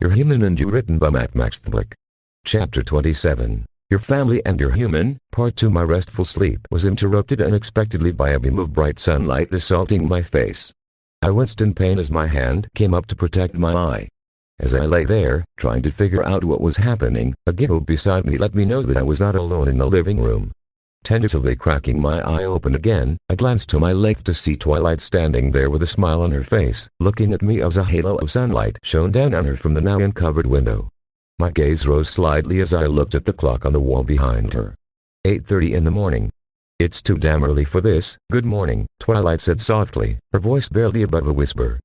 You're Human and You, written by Matt Maxtblick. Chapter 27. Your Family and Your Human, Part 2. My restful sleep was interrupted unexpectedly by a beam of bright sunlight assaulting my face. I winced in pain as my hand came up to protect my eye. As I lay there, trying to figure out what was happening, a giggle beside me let me know that I was not alone in the living room. Tentatively cracking my eye open again, I glanced to my left to see Twilight standing there with a smile on her face, looking at me as a halo of sunlight shone down on her from the now uncovered window. My gaze rose slightly as I looked at the clock on the wall behind her. 8:30 in the morning. "It's too damn early for this." "Good morning," Twilight said softly, her voice barely above a whisper.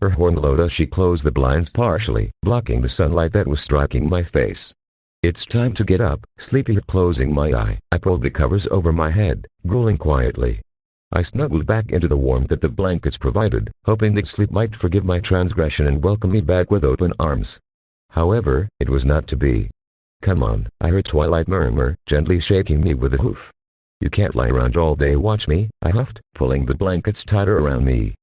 Her horn glowed as she closed the blinds partially, blocking the sunlight that was striking my face. "It's time to get up." Sleepy, closing my eye, I pulled the covers over my head, growling quietly. I snuggled back into the warmth that the blankets provided, hoping that sleep might forgive my transgression and welcome me back with open arms. However, it was not to be. "Come on," I heard Twilight murmur, gently shaking me with a hoof. "You can't lie around all day, watch me," I huffed, pulling the blankets tighter around me.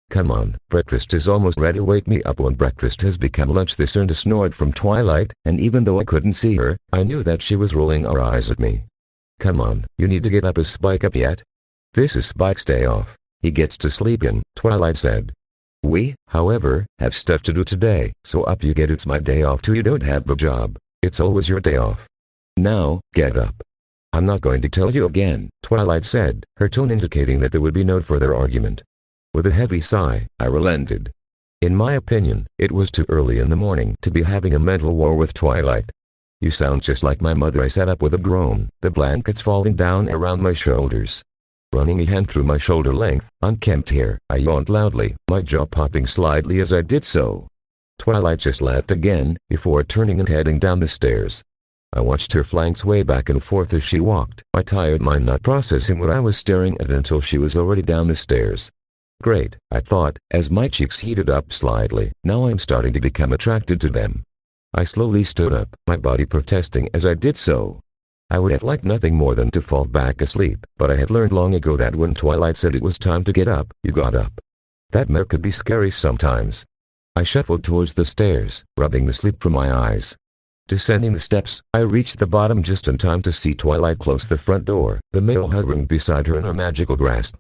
"Come on, breakfast is almost ready." "Wake me up when breakfast has become lunch." This earned a snort from Twilight, and even though I couldn't see her, I knew that she was rolling her eyes at me. "Come on, you need to get up. Is Spike up yet?" "This is Spike's day off. He gets to sleep in," Twilight said. "We, however, have stuff to do today, so up you get. It's my day off too. You don't have a job. It's always your day off. Now, get up." "I'm not going to tell you again," Twilight said, her tone indicating that there would be no further argument. With a heavy sigh, I relented. In my opinion, it was too early in the morning to be having a mental war with Twilight. "You sound just like my mother." I sat up with a groan, the blankets falling down around my shoulders. Running a hand through my shoulder length, unkempt hair, I yawned loudly, my jaw popping slightly as I did so. Twilight just laughed again, before turning and heading down the stairs. I watched her flanks sway back and forth as she walked, my tired mind not processing what I was staring at until she was already down the stairs. Great, I thought, as my cheeks heated up slightly. Now I'm starting to become attracted to them. I slowly stood up, my body protesting as I did so. I would have liked nothing more than to fall back asleep, but I had learned long ago that when Twilight said it was time to get up, you got up. That mare could be scary sometimes. I shuffled towards the stairs, rubbing the sleep from my eyes. Descending the steps, I reached the bottom just in time to see Twilight close the front door, the mail hovering beside her in her magical grasp.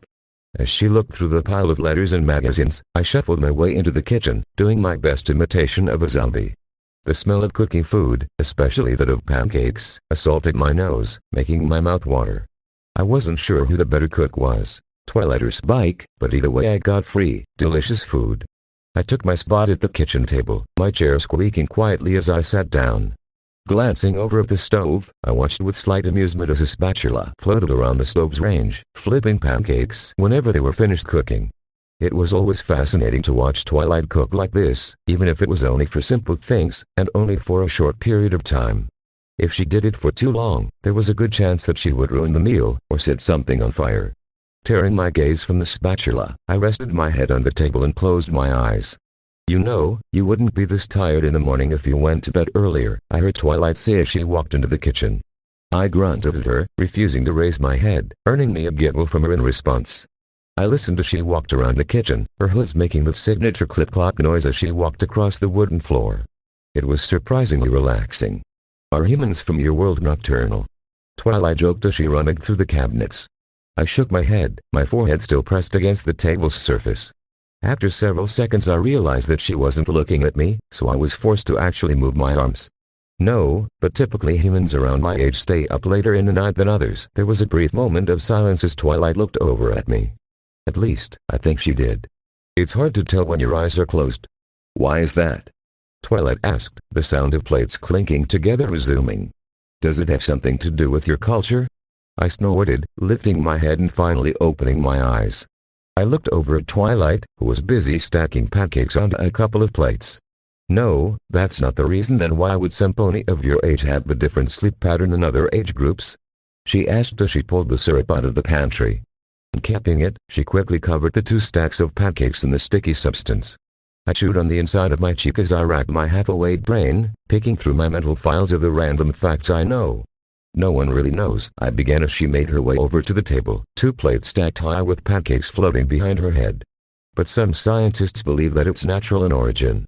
As she looked through the pile of letters and magazines, I shuffled my way into the kitchen, doing my best imitation of a zombie. The smell of cooking food, especially that of pancakes, assaulted my nose, making my mouth water. I wasn't sure who the better cook was, Twilight or Spike, but either way I got free, delicious food. I took my spot at the kitchen table, my chair squeaking quietly as I sat down. Glancing over at the stove, I watched with slight amusement as a spatula floated around the stove's range, flipping pancakes whenever they were finished cooking. It was always fascinating to watch Twilight cook like this, even if it was only for simple things, and only for a short period of time. If she did it for too long, there was a good chance that she would ruin the meal, or set something on fire. Tearing my gaze from the spatula, I rested my head on the table and closed my eyes. "You know, you wouldn't be this tired in the morning if you went to bed earlier," I heard Twilight say as she walked into the kitchen. I grunted at her, refusing to raise my head, earning me a giggle from her in response. I listened as she walked around the kitchen, her hoods making the signature clip-clop noise as she walked across the wooden floor. It was surprisingly relaxing. "Are humans from your world nocturnal?" Twilight joked as she rummaged through the cabinets. I shook my head, my forehead still pressed against the table's surface. After several seconds I realized that she wasn't looking at me, so I was forced to actually move my arms. "No, but typically humans around my age stay up later in the night than others." There was a brief moment of silence as Twilight looked over at me. At least, I think she did. "It's hard to tell when your eyes are closed." "Why is that?" Twilight asked, the sound of plates clinking together resuming. "Does it have something to do with your culture?" I snorted, lifting my head and finally opening my eyes. I looked over at Twilight, who was busy stacking pancakes onto a couple of plates. "No, that's not the reason. Then why would some pony of your age have a different sleep pattern than other age groups?" she asked as she pulled the syrup out of the pantry. Capping it, she quickly covered the 2 stacks of pancakes in the sticky substance. I chewed on the inside of my cheek as I racked my half-awake brain, picking through my mental files of the random facts I know. "No one really knows," I began as she made her way over to the table, 2 plates stacked high with pancakes floating behind her head. "But some scientists believe that it's natural in origin.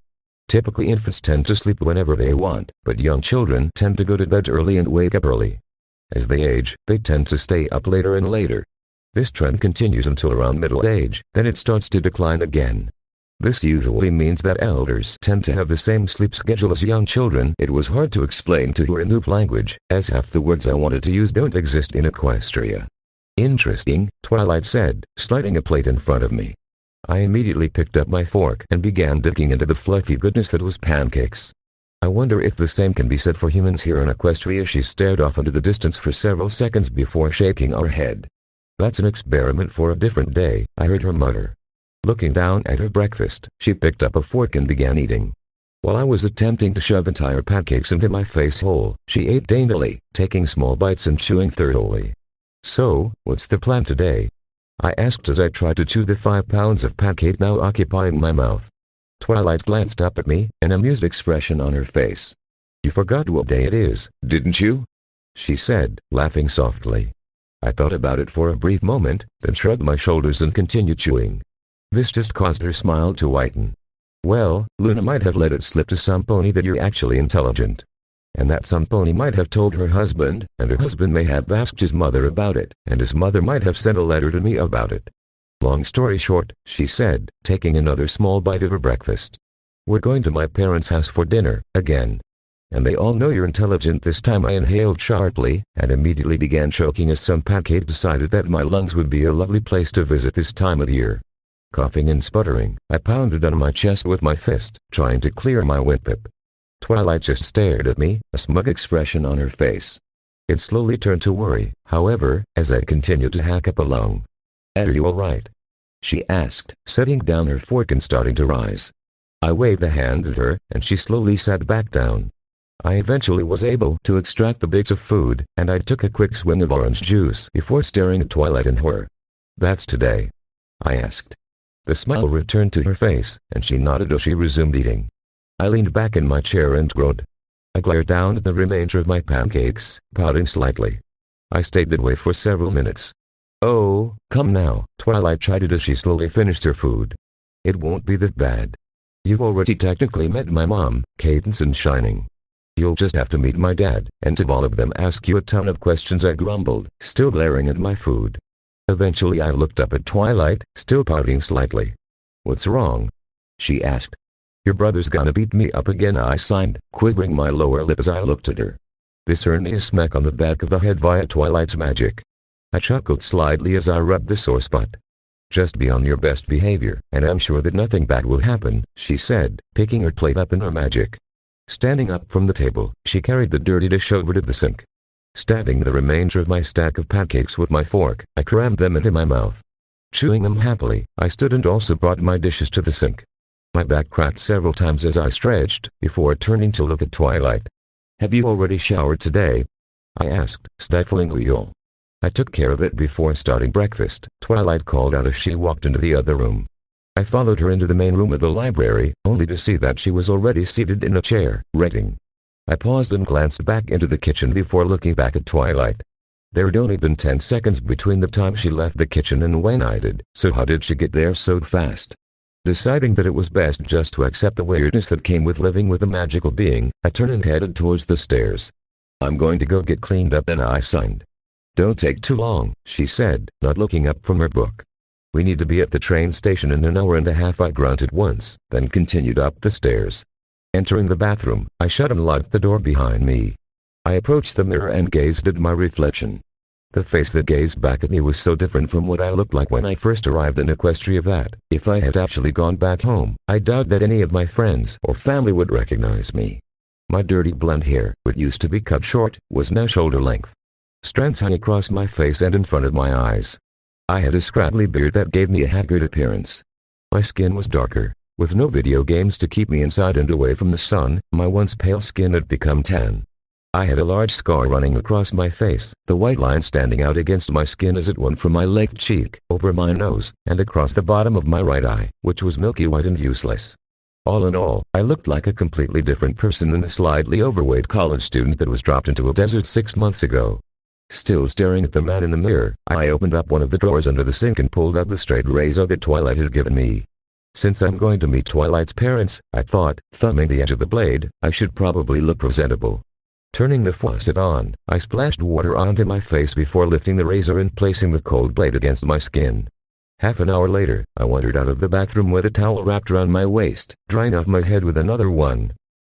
Typically infants tend to sleep whenever they want, but young children tend to go to bed early and wake up early. As they age, they tend to stay up later and later. This trend continues until around middle age, then it starts to decline again. This usually means that elders tend to have the same sleep schedule as young children. It was hard to explain to her in Noob language, as half the words I wanted to use don't exist in Equestria. Interesting, Twilight said, sliding a plate in front of me. I immediately picked up my fork and began digging into the fluffy goodness that was pancakes. I wonder if the same can be said for humans here in Equestria. She stared off into the distance for several seconds before shaking her head. That's an experiment for a different day, I heard her mutter. Looking down at her breakfast, she picked up a fork and began eating. While I was attempting to shove entire pancakes into my face hole, she ate daintily, taking small bites and chewing thoroughly. So, what's the plan today? I asked as I tried to chew the 5 pounds of pancake now occupying my mouth. Twilight glanced up at me, an amused expression on her face. You forgot what day it is, didn't you? She said, laughing softly. I thought about it for a brief moment, then shrugged my shoulders and continued chewing. This just caused her smile to whiten. Well, Luna might have let it slip to some pony that you're actually intelligent. And that some pony might have told her husband, and her husband may have asked his mother about it, and his mother might have sent a letter to me about it. Long story short, she said, taking another small bite of her breakfast. We're going to my parents' house for dinner, again. And they all know you're intelligent this time. I inhaled sharply, and immediately began choking as some pancake decided that my lungs would be a lovely place to visit this time of year. Coughing and sputtering, I pounded on my chest with my fist, trying to clear my windpipe. Twilight just stared at me, a smug expression on her face. It slowly turned to worry, however, as I continued to hack up a lung. Are you alright? She asked, setting down her fork and starting to rise. I waved a hand at her, and she slowly sat back down. I eventually was able to extract the bits of food, and I took a quick swig of orange juice before staring at Twilight in horror. That's today? I asked. The smile returned to her face, and she nodded as she resumed eating. I leaned back in my chair and groaned. I glared down at the remainder of my pancakes, pouting slightly. I stayed that way for several minutes. Oh, come now, Twilight chided as she slowly finished her food. It won't be that bad. You've already technically met my mom, Cadence and Shining. You'll just have to meet my dad, and to all of them ask you a ton of questions, I grumbled, still glaring at my food. Eventually I looked up at Twilight, still pouting slightly. What's wrong? She asked. Your brother's gonna beat me up again, I signed, quivering my lower lip as I looked at her. This earned me a smack on the back of the head via Twilight's magic. I chuckled slightly as I rubbed the sore spot. Just be on your best behavior, and I'm sure that nothing bad will happen, she said, picking her plate up in her magic. Standing up from the table, she carried the dirty dish over to the sink. Stabbing the remainder of my stack of pancakes with my fork, I crammed them into my mouth. Chewing them happily, I stood and also brought my dishes to the sink. My back cracked several times as I stretched, before turning to look at Twilight. Have you already showered today? I asked, stifling a yawn. I took care of it before starting breakfast, Twilight called out as she walked into the other room. I followed her into the main room of the library, only to see that she was already seated in a chair, reading. I paused and glanced back into the kitchen before looking back at Twilight. There had only been 10 seconds between the time she left the kitchen and when I did, so how did she get there so fast? Deciding that it was best just to accept the weirdness that came with living with a magical being, I turned and headed towards the stairs. I'm going to go get cleaned up, and I signed. Don't take too long, she said, not looking up from her book. We need to be at the train station in an hour and a half, I grunted once, then continued up the stairs. Entering the bathroom, I shut and locked the door behind me. I approached the mirror and gazed at my reflection. The face that gazed back at me was so different from what I looked like when I first arrived in Equestria that, if I had actually gone back home, I doubt that any of my friends or family would recognize me. My dirty blonde hair, which used to be cut short, was now shoulder length. Strands hung across my face and in front of my eyes. I had a scraggly beard that gave me a haggard appearance. My skin was darker. With no video games to keep me inside and away from the sun, my once pale skin had become tan. I had a large scar running across my face, the white line standing out against my skin as it went from my left cheek, over my nose, and across the bottom of my right eye, which was milky white and useless. All in all, I looked like a completely different person than the slightly overweight college student that was dropped into a desert 6 months ago. Still staring at the man in the mirror, I opened up one of the drawers under the sink and pulled out the straight razor that Twilight had given me. Since I'm going to meet Twilight's parents, I thought, thumbing the edge of the blade, I should probably look presentable. Turning the faucet on, I splashed water onto my face before lifting the razor and placing the cold blade against my skin. Half an hour later, I wandered out of the bathroom with a towel wrapped around my waist, drying off my head with another one.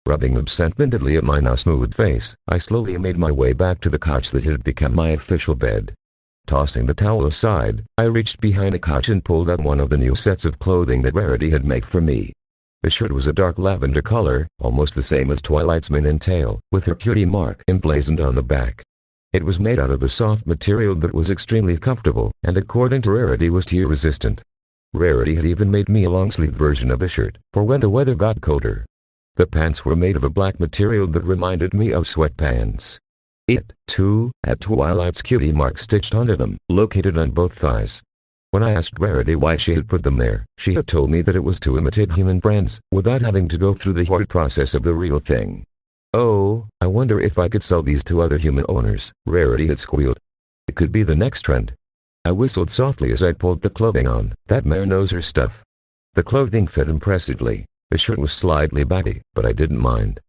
Rubbing absent-mindedly at my now smooth face, I slowly made my way back to the couch that had become my official bed. Tossing the towel aside, I reached behind the couch and pulled out one of the new sets of clothing that Rarity had made for me. The shirt was a dark lavender color, almost the same as Twilight's mane and tail, with her cutie mark emblazoned on the back. It was made out of a soft material that was extremely comfortable, and according to Rarity was tear-resistant. Rarity had even made me a long-sleeve version of the shirt, for when the weather got colder. The pants were made of a black material that reminded me of sweatpants. It, too, had Twilight's cutie mark stitched onto them, located on both thighs. When I asked Rarity why she had put them there, she had told me that it was to imitate human brands, without having to go through the hard process of the real thing. "Oh, I wonder if I could sell these to other human owners," Rarity had squealed. "It could be the next trend." I whistled softly as I pulled the clothing on. That mare knows her stuff. The clothing fit impressively. The shirt was slightly baggy, but I didn't mind.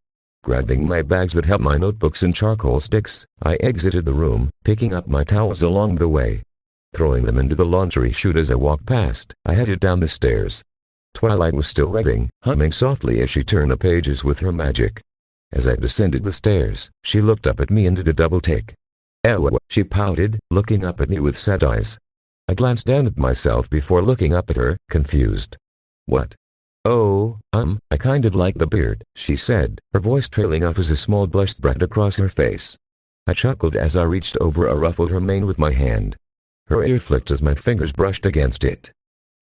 Grabbing my bags that held my notebooks and charcoal sticks, I exited the room, picking up my towels along the way. Throwing them into the laundry chute as I walked past, I headed down the stairs. Twilight was still reading, humming softly as she turned the pages with her magic. As I descended the stairs, she looked up at me and did a double take. "Ew," she pouted, looking up at me with sad eyes. I glanced down at myself before looking up at her, confused. "What?" "Oh, I kind of like the beard," she said, her voice trailing off as a small blush spread across her face. I chuckled as I reached over and ruffled her mane with my hand. Her ear flicked as my fingers brushed against it.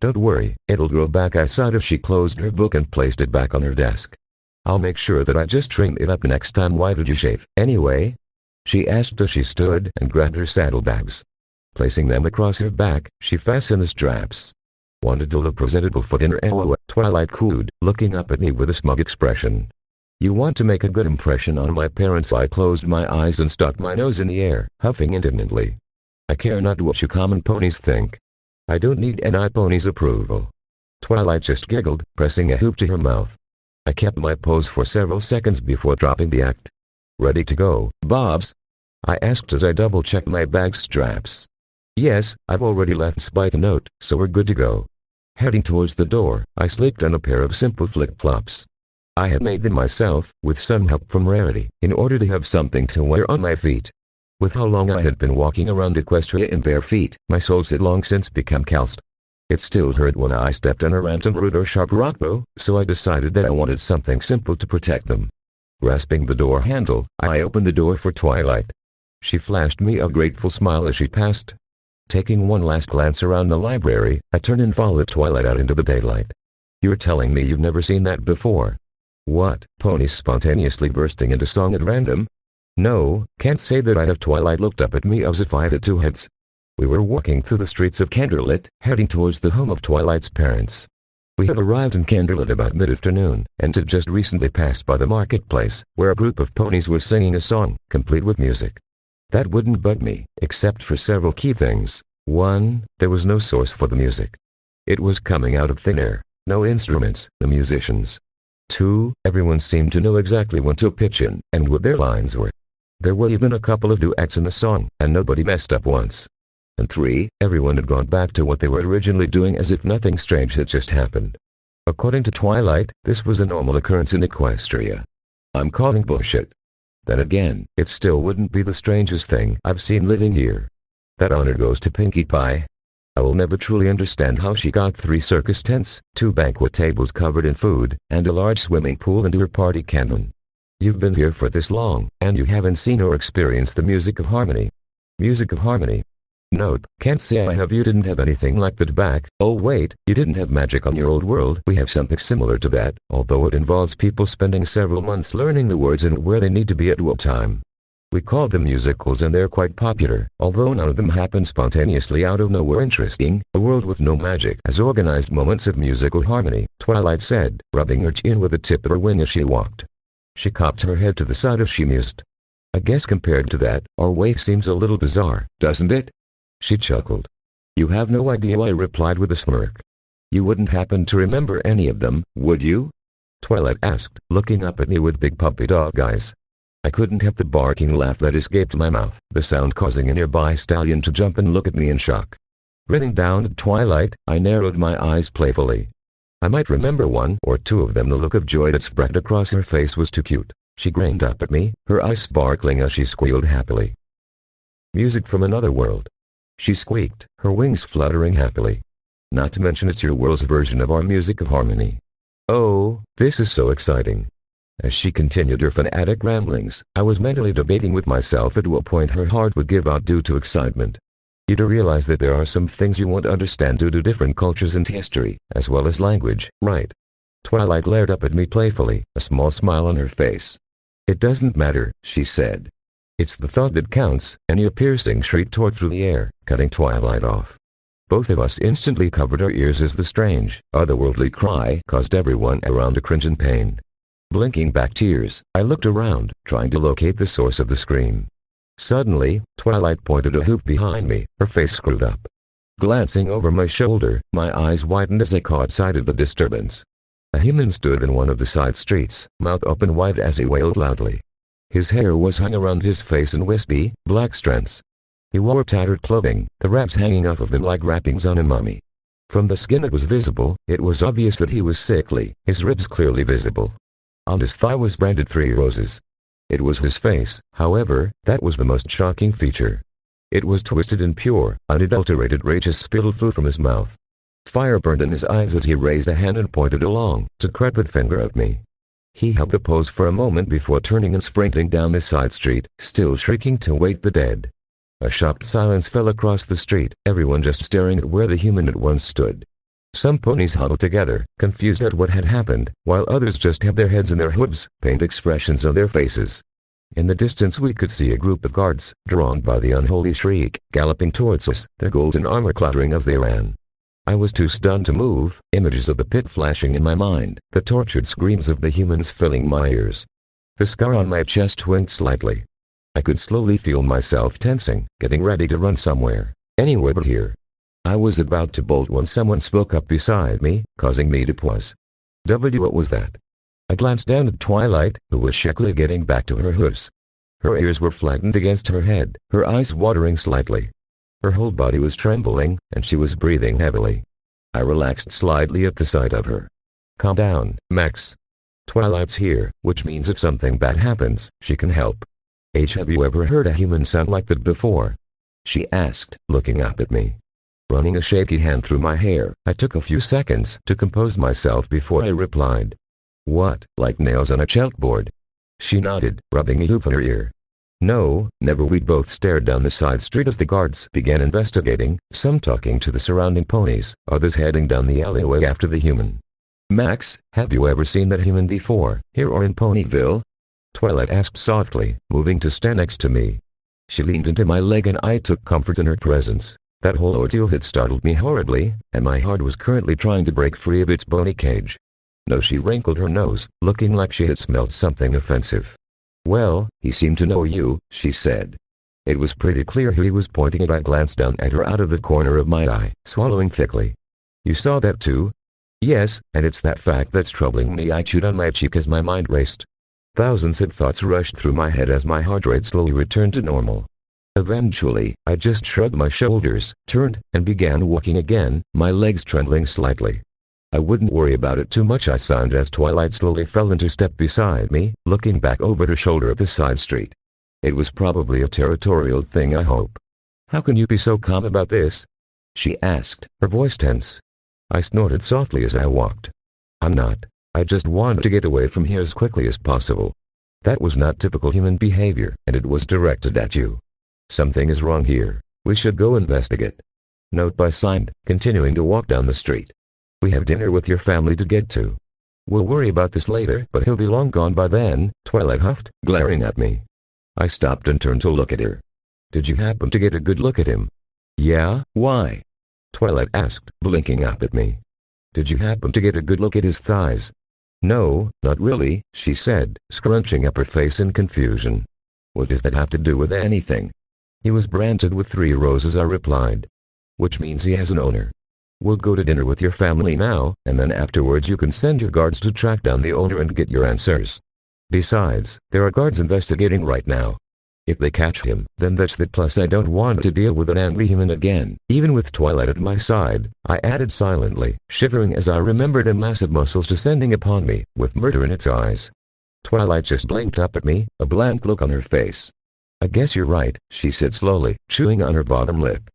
"Don't worry, it'll grow back," I sighed as she closed her book and placed it back on her desk. "I'll make sure that I just trim it up next time." "Why did you shave, anyway?" she asked as she stood and grabbed her saddlebags. Placing them across her back, she fastened the straps. "Wanted to look presentable for dinner." Twilight cooed, looking up at me with a smug expression. "You want to make a good impression on my parents." I closed my eyes and stuck my nose in the air, huffing indignantly. "I care not what you common ponies think. I don't need any pony's approval." Twilight just giggled, pressing a hoop to her mouth. I kept my pose for several seconds before dropping the act. "Ready to go, Bobs?" I asked as I double-checked my bag straps. "Yes, I've already left Spike a note, so we're good to go." Heading towards the door, I slipped on a pair of simple flip-flops. I had made them myself, with some help from Rarity, in order to have something to wear on my feet. With how long I had been walking around Equestria in bare feet, my soles had long since become calloused. It still hurt when I stepped on a random root or sharp rock though, so I decided that I wanted something simple to protect them. Grasping the door handle, I opened the door for Twilight. She flashed me a grateful smile as she passed. Taking one last glance around the library, I turned and followed Twilight out into the daylight. "You're telling me you've never seen that before?" "What?" Ponies spontaneously bursting into song at random. "No, can't say that I have." Twilight looked up at me as if I had two heads. We were walking through the streets of Candlelit, heading towards the home of Twilight's parents. We had arrived in Candlelit about mid-afternoon, and had just recently passed by the marketplace, where a group of ponies were singing a song, complete with music. That wouldn't bug me, except for several key things. 1. There was no source for the music. It was coming out of thin air, no instruments, no musicians. 2. Everyone seemed to know exactly when to pitch in, and what their lines were. There were even a couple of duets in the song, and nobody messed up once. And 3. Everyone had gone back to what they were originally doing as if nothing strange had just happened. According to Twilight, this was a normal occurrence in Equestria. I'm calling bullshit. Then again, it still wouldn't be the strangest thing I've seen living here. That honor goes to Pinkie Pie. I will never truly understand how she got 3 circus tents, 2 banquet tables covered in food, and a large swimming pool into her party cannon. You've been here for this long, and you haven't seen or experienced the music of harmony. Music of harmony. Nope, can't say I have. You didn't have anything like that back. Oh wait, you didn't have magic on your old world. We have something similar to that, although it involves people spending several months learning the words and where they need to be at what time. We call them musicals and they're quite popular, although none of them happen spontaneously out of nowhere. Interesting, a world with no magic has organized moments of musical harmony, Twilight said, rubbing her chin with the tip of her wing as she walked. She cocked her head to the side as she mused. I guess compared to that, our way seems a little bizarre, doesn't it? She chuckled. You have no idea, I replied with a smirk. You wouldn't happen to remember any of them, would you? Twilight asked, looking up at me with big puppy dog eyes. I couldn't help the barking laugh that escaped my mouth, the sound causing a nearby stallion to jump and look at me in shock. Grinning down at Twilight, I narrowed my eyes playfully. I might remember one or two of them. The look of joy that spread across her face was too cute. She grinned up at me, her eyes sparkling as she squealed happily. Music from another world. She squeaked, her wings fluttering happily. Not to mention it's your world's version of our music of harmony. Oh, this is so exciting. As she continued her fanatic ramblings, I was mentally debating with myself at what point her heart would give out due to excitement. You do realize that there are some things you won't understand due to different cultures and history, as well as language, right? Twilight glared up at me playfully, a small smile on her face. It doesn't matter, she said. It's the thought that counts, and your piercing shriek tore through the air, cutting Twilight off. Both of us instantly covered our ears as the strange, otherworldly cry caused everyone around to cringe in pain. Blinking back tears, I looked around, trying to locate the source of the scream. Suddenly, Twilight pointed a hoop behind me, her face screwed up. Glancing over my shoulder, my eyes widened as I caught sight of the disturbance. A human stood in one of the side streets, mouth open wide as he wailed loudly. His hair was hung around his face in wispy, black strands. He wore tattered clothing, the wraps hanging off of him like wrappings on a mummy. From the skin that was visible, it was obvious that he was sickly, his ribs clearly visible. On his thigh was branded 3 roses. It was his face, however, that was the most shocking feature. It was twisted and pure, unadulterated rage spilled flew from his mouth. Fire burned in his eyes as he raised a hand and pointed a long, decrepit finger at me. He held the pose for a moment before turning and sprinting down the side street, still shrieking to wake the dead. A shocked silence fell across the street, everyone just staring at where the human at once stood. Some ponies huddled together, confused at what had happened, while others just held their heads in their hooves, pained expressions on their faces. In the distance we could see a group of guards, drawn by the unholy shriek, galloping towards us, their golden armor clattering as they ran. I was too stunned to move, images of the pit flashing in my mind, the tortured screams of the humans filling my ears. The scar on my chest twinked slightly. I could slowly feel myself tensing, getting ready to run somewhere, anywhere but here. I was about to bolt when someone spoke up beside me, causing me to pause. What was that? I glanced down at Twilight, who was shakily getting back to her hooves. Her ears were flattened against her head, her eyes watering slightly. Her whole body was trembling, and she was breathing heavily. I relaxed slightly at the sight of her. Calm down, Max. Twilight's here, which means if something bad happens, she can help. Have you ever heard a human sound like that before? She asked, looking up at me. Running a shaky hand through my hair, I took a few seconds to compose myself before I replied. What, like nails on a chalkboard? She nodded, rubbing a hoop on her ear. No, never. We both stared down the side street as the guards began investigating, some talking to the surrounding ponies, others heading down the alleyway after the human. Max, have you ever seen that human before, here or in Ponyville? Twilight asked softly, moving to stand next to me. She leaned into my leg and I took comfort in her presence. That whole ordeal had startled me horribly, and my heart was currently trying to break free of its bony cage. No, she wrinkled her nose, looking like she had smelled something offensive. Well, he seemed to know you, she said. It was pretty clear who he was pointing at. I glanced down at her out of the corner of my eye, swallowing thickly. You saw that too? Yes, and it's that fact that's troubling me. I chewed on my cheek as my mind raced. Thousands of thoughts rushed through my head as my heart rate slowly returned to normal. Eventually, I just shrugged my shoulders, turned, and began walking again, my legs trembling slightly. I wouldn't worry about it too much, I signed as Twilight slowly fell into step beside me, looking back over her shoulder at the side street. It was probably a territorial thing, I hope. How can you be so calm about this? She asked, her voice tense. I snorted softly as I walked. I'm not. I just wanted to get away from here as quickly as possible. That was not typical human behavior, and it was directed at you. Something is wrong here. We should go investigate. Note by signed, continuing to walk down the street. We have dinner with your family to get to. We'll worry about this later, but he'll be long gone by then, Twilight huffed, glaring at me. I stopped and turned to look at her. Did you happen to get a good look at him? Yeah, why? Twilight asked, blinking up at me. Did you happen to get a good look at his thighs? No, not really, she said, scrunching up her face in confusion. What does that have to do with anything? He was branded with 3 roses, I replied. Which means he has an owner. We'll go to dinner with your family now, and then afterwards you can send your guards to track down the owner and get your answers. Besides, there are guards investigating right now. If they catch him, then that's that, plus I don't want to deal with an angry human again. Even with Twilight at my side, I added silently, shivering as I remembered a massive muscles descending upon me, with murder in its eyes. Twilight just blinked up at me, a blank look on her face. I guess you're right, she said slowly, chewing on her bottom lip.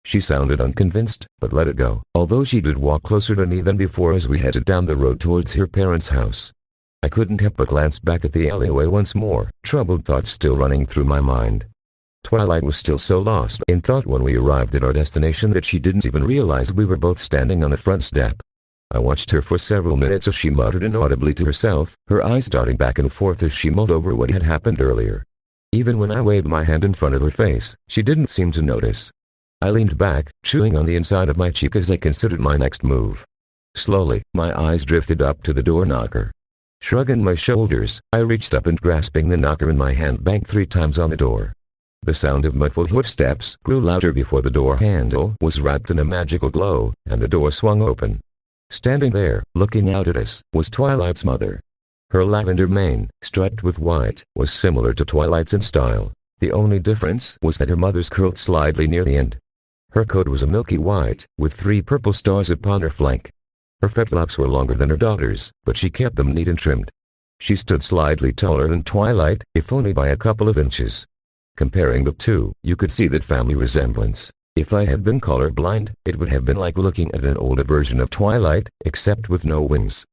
She sounded unconvinced, but let it go, although she did walk closer to me than before as we headed down the road towards her parents' house. I couldn't help but glance back at the alleyway once more, troubled thoughts still running through my mind. Twilight was still so lost in thought when we arrived at our destination that she didn't even realize we were both standing on the front step. I watched her for several minutes as she muttered inaudibly to herself, her eyes darting back and forth as she mulled over what had happened earlier. Even when I waved my hand in front of her face, she didn't seem to notice. I leaned back, chewing on the inside of my cheek as I considered my next move. Slowly, my eyes drifted up to the door knocker. Shrugging my shoulders, I reached up and grasping the knocker in my hand banged 3 times on the door. The sound of muffled footsteps grew louder before the door handle was wrapped in a magical glow, and the door swung open. Standing there, looking out at us, was Twilight's mother. Her lavender mane, striped with white, was similar to Twilight's in style. The only difference was that her mother's curled slightly near the end. Her coat was a milky white, with 3 purple stars upon her flank. Her fetlocks were longer than her daughter's, but she kept them neat and trimmed. She stood slightly taller than Twilight, if only by a couple of inches. Comparing the two, you could see that family resemblance. If I had been colorblind, it would have been like looking at an older version of Twilight, except with no wings.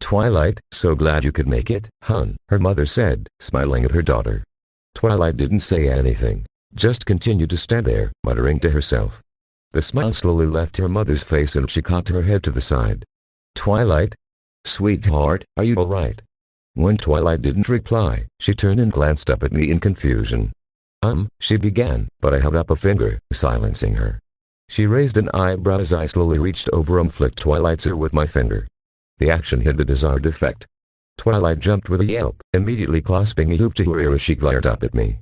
"Twilight, so glad you could make it, hon," her mother said, smiling at her daughter. Twilight didn't say anything, just continued to stand there, muttering to herself. The smile slowly left her mother's face and she cocked her head to the side. "Twilight? Sweetheart, are you all right?" When Twilight didn't reply, she turned and glanced up at me in confusion. She began, but I held up a finger, silencing her. She raised an eyebrow as I slowly reached over and flicked Twilight's ear with my finger. The action had the desired effect. Twilight jumped with a yelp, immediately clasping a hoop to her ear as she glared up at me.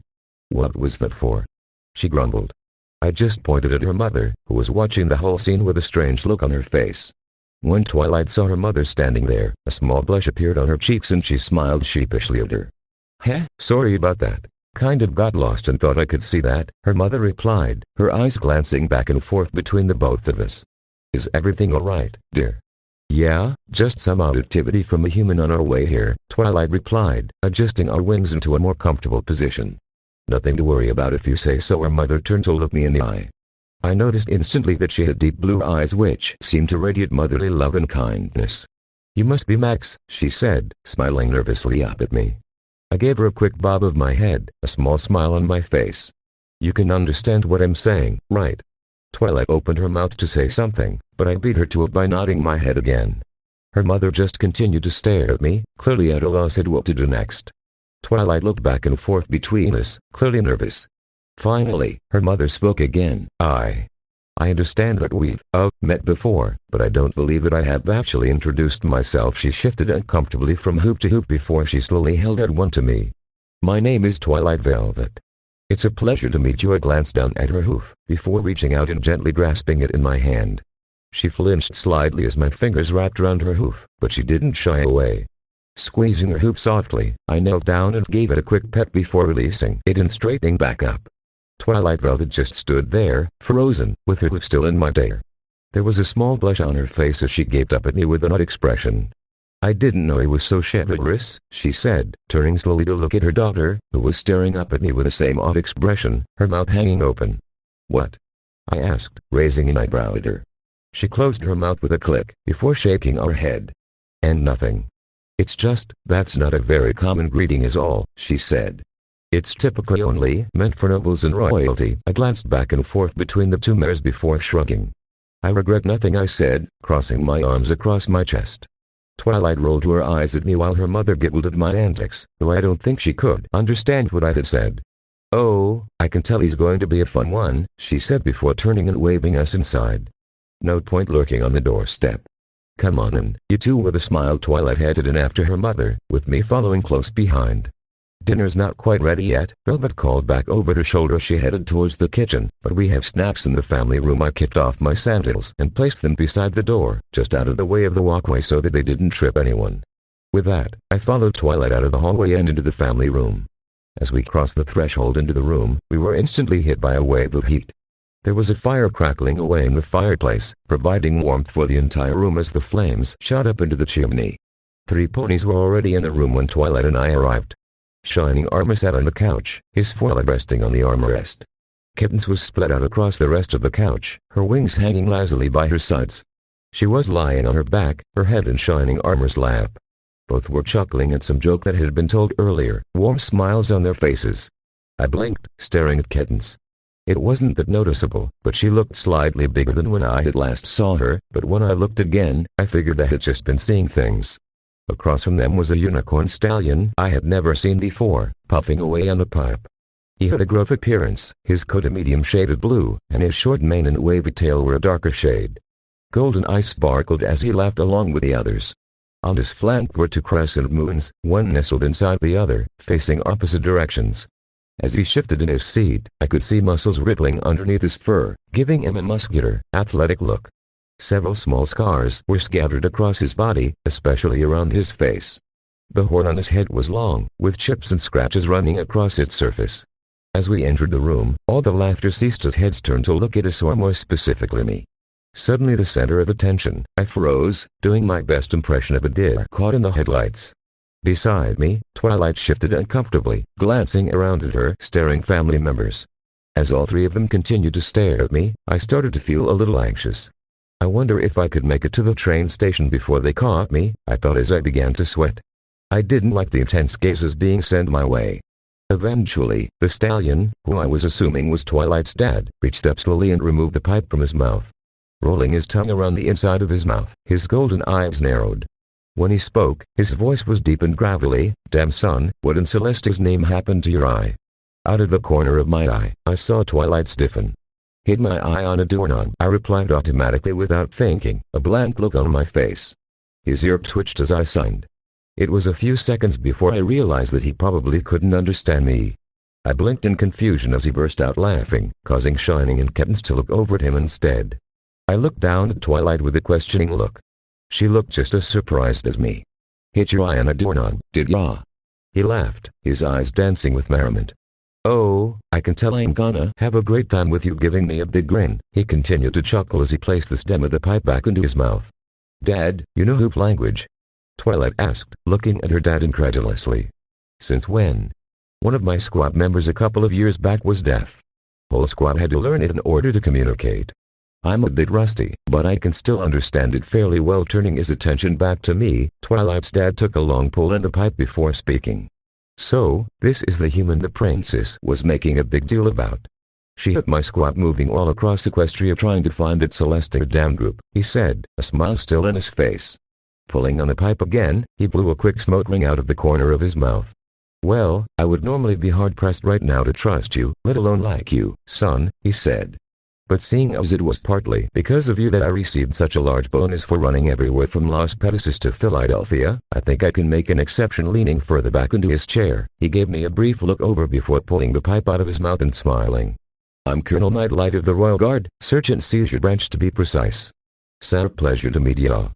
"What was that for?" she grumbled. I just pointed at her mother, who was watching the whole scene with a strange look on her face. When Twilight saw her mother standing there, a small blush appeared on her cheeks and she smiled sheepishly at her. Sorry about that. Kind of got lost and thought I could see that," her mother replied, her eyes glancing back and forth between the both of us. "Is everything alright, dear?" "Yeah, just some odd activity from a human on our way here," Twilight replied, adjusting our wings into a more comfortable position. "Nothing to worry about if you say so," her mother turned to look me in the eye. I noticed instantly that she had deep blue eyes which seemed to radiate motherly love and kindness. "You must be Max," she said, smiling nervously up at me. I gave her a quick bob of my head, a small smile on my face. "You can understand what I'm saying, right?" Twilight opened her mouth to say something, but I beat her to it by nodding my head again. Her mother just continued to stare at me, clearly at a loss at what to do next. Twilight looked back and forth between us, clearly nervous. Finally, her mother spoke again. I understand that we've met before, but I don't believe that I have actually introduced myself." She shifted uncomfortably from hoop to hoop before she slowly held out one to me. "My name is Twilight Velvet." "It's a pleasure to meet you." I glanced down at her hoof, before reaching out and gently grasping it in my hand. She flinched slightly as my fingers wrapped around her hoof, but she didn't shy away. Squeezing her hoof softly, I knelt down and gave it a quick pet before releasing it and straightening back up. Twilight Velvet just stood there, frozen, with her hoof still in my hair. There was a small blush on her face as she gaped up at me with an odd expression. "I didn't know he was so chivalrous," she said, turning slowly to look at her daughter, who was staring up at me with the same odd expression, her mouth hanging open. "What?" I asked, raising an eyebrow at her. She closed her mouth with a click, before shaking her head. "And nothing. It's just, that's not a very common greeting is all," she said. "It's typically only meant for nobles and royalty." I glanced back and forth between the two mares before shrugging. "I regret nothing," I said, crossing my arms across my chest. Twilight rolled her eyes at me while her mother giggled at my antics, though I don't think she could understand what I had said. "Oh, I can tell he's going to be a fun one," she said before turning and waving us inside. No point lurking on the doorstep. "Come on in, you two," with a smile Twilight headed in after her mother, with me following close behind. Dinner's not quite ready yet, Velvet called back over her shoulder. She headed towards the kitchen, but we have snacks in the family room. I kicked off my sandals and placed them beside the door, just out of the way of the walkway so that they didn't trip anyone. With that, I followed Twilight out of the hallway and into the family room. As we crossed the threshold into the room, we were instantly hit by a wave of heat. There was a fire crackling away in the fireplace, providing warmth for the entire room as the flames shot up into the chimney. 3 ponies were already in the room when Twilight and I arrived. Shining Armor sat on the couch, his foreleg resting on the armrest. Kittens was spread out across the rest of the couch, her wings hanging lazily by her sides. She was lying on her back, her head in Shining Armor's lap. Both were chuckling at some joke that had been told earlier, warm smiles on their faces. I blinked, staring at Kittens. It wasn't that noticeable, but she looked slightly bigger than when I had last saw her, but when I looked again, I figured I had just been seeing things. Across from them was a unicorn stallion I had never seen before, puffing away on the pipe. He had a gruff appearance, his coat a medium shaded blue, and his short mane and wavy tail were a darker shade. Golden eyes sparkled as he laughed along with the others. On his flank were 2 crescent moons, one nestled inside the other, facing opposite directions. As he shifted in his seat, I could see muscles rippling underneath his fur, giving him a muscular, athletic look. Several small scars were scattered across his body, especially around his face. The horn on his head was long, with chips and scratches running across its surface. As we entered the room, all the laughter ceased as heads turned to look at us, or more specifically me. Suddenly the center of attention, I froze, doing my best impression of a deer caught in the headlights. Beside me, Twilight shifted uncomfortably, glancing around at her staring family members. As all 3 of them continued to stare at me, I started to feel a little anxious. I wonder if I could make it to the train station before they caught me, I thought as I began to sweat. I didn't like the intense gazes being sent my way. Eventually, the stallion, who I was assuming was Twilight's dad, reached up slowly and removed the pipe from his mouth. Rolling his tongue around the inside of his mouth, his golden eyes narrowed. When he spoke, his voice was deep and gravelly. "Damn son, what in Celestia's name happened to your eye?" Out of the corner of my eye, I saw Twilight stiffen. "Hit my eye on a doorknob," I replied automatically without thinking, a blank look on my face. His ear twitched as I signed. It was a few seconds before I realized that he probably couldn't understand me. I blinked in confusion as he burst out laughing, causing Shining and Kittens to look over at him instead. I looked down at Twilight with a questioning look. She looked just as surprised as me. "Hit your eye on a doorknob, did ya?" He laughed, his eyes dancing with merriment. "Oh, I can tell I'm gonna have a great time with you," giving me a big grin. He continued to chuckle as he placed the stem of the pipe back into his mouth. "Dad, you know hoop language?" Twilight asked, looking at her dad incredulously. "Since when?" "One of my squad members a couple of years back was deaf. Whole squad had to learn it in order to communicate. I'm a bit rusty, but I can still understand it fairly well." Turning his attention back to me, Twilight's dad took a long pull in the pipe before speaking. "So, this is the human the princess was making a big deal about." "She hit my squad moving all across Equestria trying to find that Celestia damn group," he said, a smile still on his face. Pulling on the pipe again, he blew a quick smoke ring out of the corner of his mouth. "Well, I would normally be hard-pressed right now to trust you, let alone like you, son," he said. "But seeing as it was partly because of you that I received such a large bonus for running everywhere from Las Pettis to Philadelphia, I think I can make an exception." Leaning further back into his chair, he gave me a brief look over before pulling the pipe out of his mouth and smiling. "I'm Colonel Nightlight of the Royal Guard, Search and Seizure Branch to be precise." "Sir, pleasure to meet ya."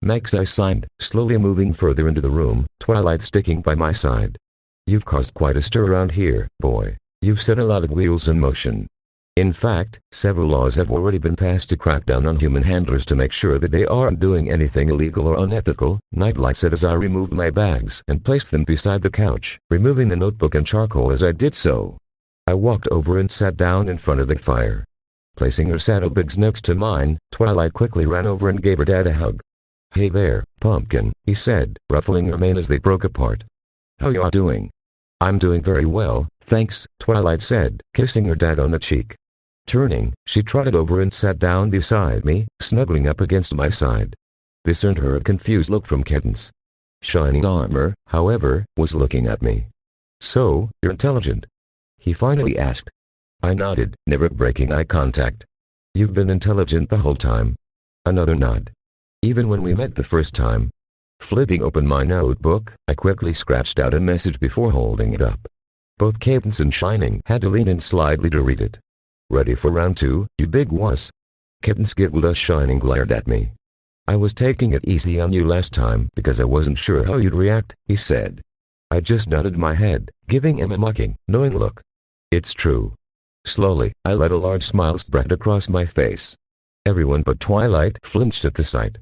"Max," I signed, slowly moving further into the room, Twilight sticking by my side. "You've caused quite a stir around here, boy. You've set a lot of wheels in motion. In fact, several laws have already been passed to crack down on human handlers to make sure that they aren't doing anything illegal or unethical," Nightlight said as I removed my bags and placed them beside the couch, removing the notebook and charcoal as I did so. I walked over and sat down in front of the fire. Placing her saddlebags next to mine, Twilight quickly ran over and gave her dad a hug. "Hey there, Pumpkin," he said, ruffling her mane as they broke apart. "How y'all doing?" "I'm doing very well, thanks," Twilight said, kissing her dad on the cheek. Turning, she trotted over and sat down beside me, snuggling up against my side. This earned her a confused look from Kittens. Shining Armor, however, was looking at me. "So, you're intelligent?" he finally asked. I nodded, never breaking eye contact. "You've been intelligent the whole time." Another nod. "Even when we met the first time?" Flipping open my notebook, I quickly scratched out a message before holding it up. Both Cadence and Shining had to lean in slightly to read it. "Ready for round 2, you big wuss?" Cadence giggled as Shining glared at me. "I was taking it easy on you last time because I wasn't sure how you'd react," he said. I just nodded my head, giving him a mocking, knowing look. "It's true." Slowly, I let a large smile spread across my face. Everyone but Twilight flinched at the sight.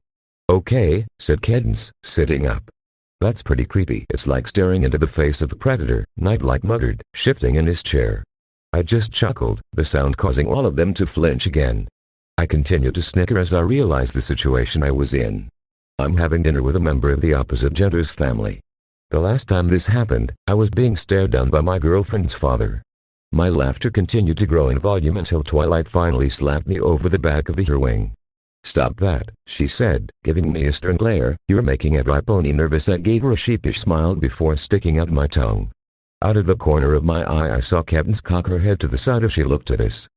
"Okay," said Cadence, sitting up. "That's pretty creepy. It's like staring into the face of a predator," Nightlight muttered, shifting in his chair. I just chuckled, the sound causing all of them to flinch again. I continued to snicker as I realized the situation I was in. I'm having dinner with a member of the opposite gender's family. The last time this happened, I was being stared down by my girlfriend's father. My laughter continued to grow in volume until Twilight finally slapped me over the back of the ear wing. "Stop that," she said, giving me a stern glare. "You're making every pony nervous." I gave her a sheepish smile before sticking out my tongue. Out of the corner of my eye I saw Cadence cock her head to the side as she looked at us.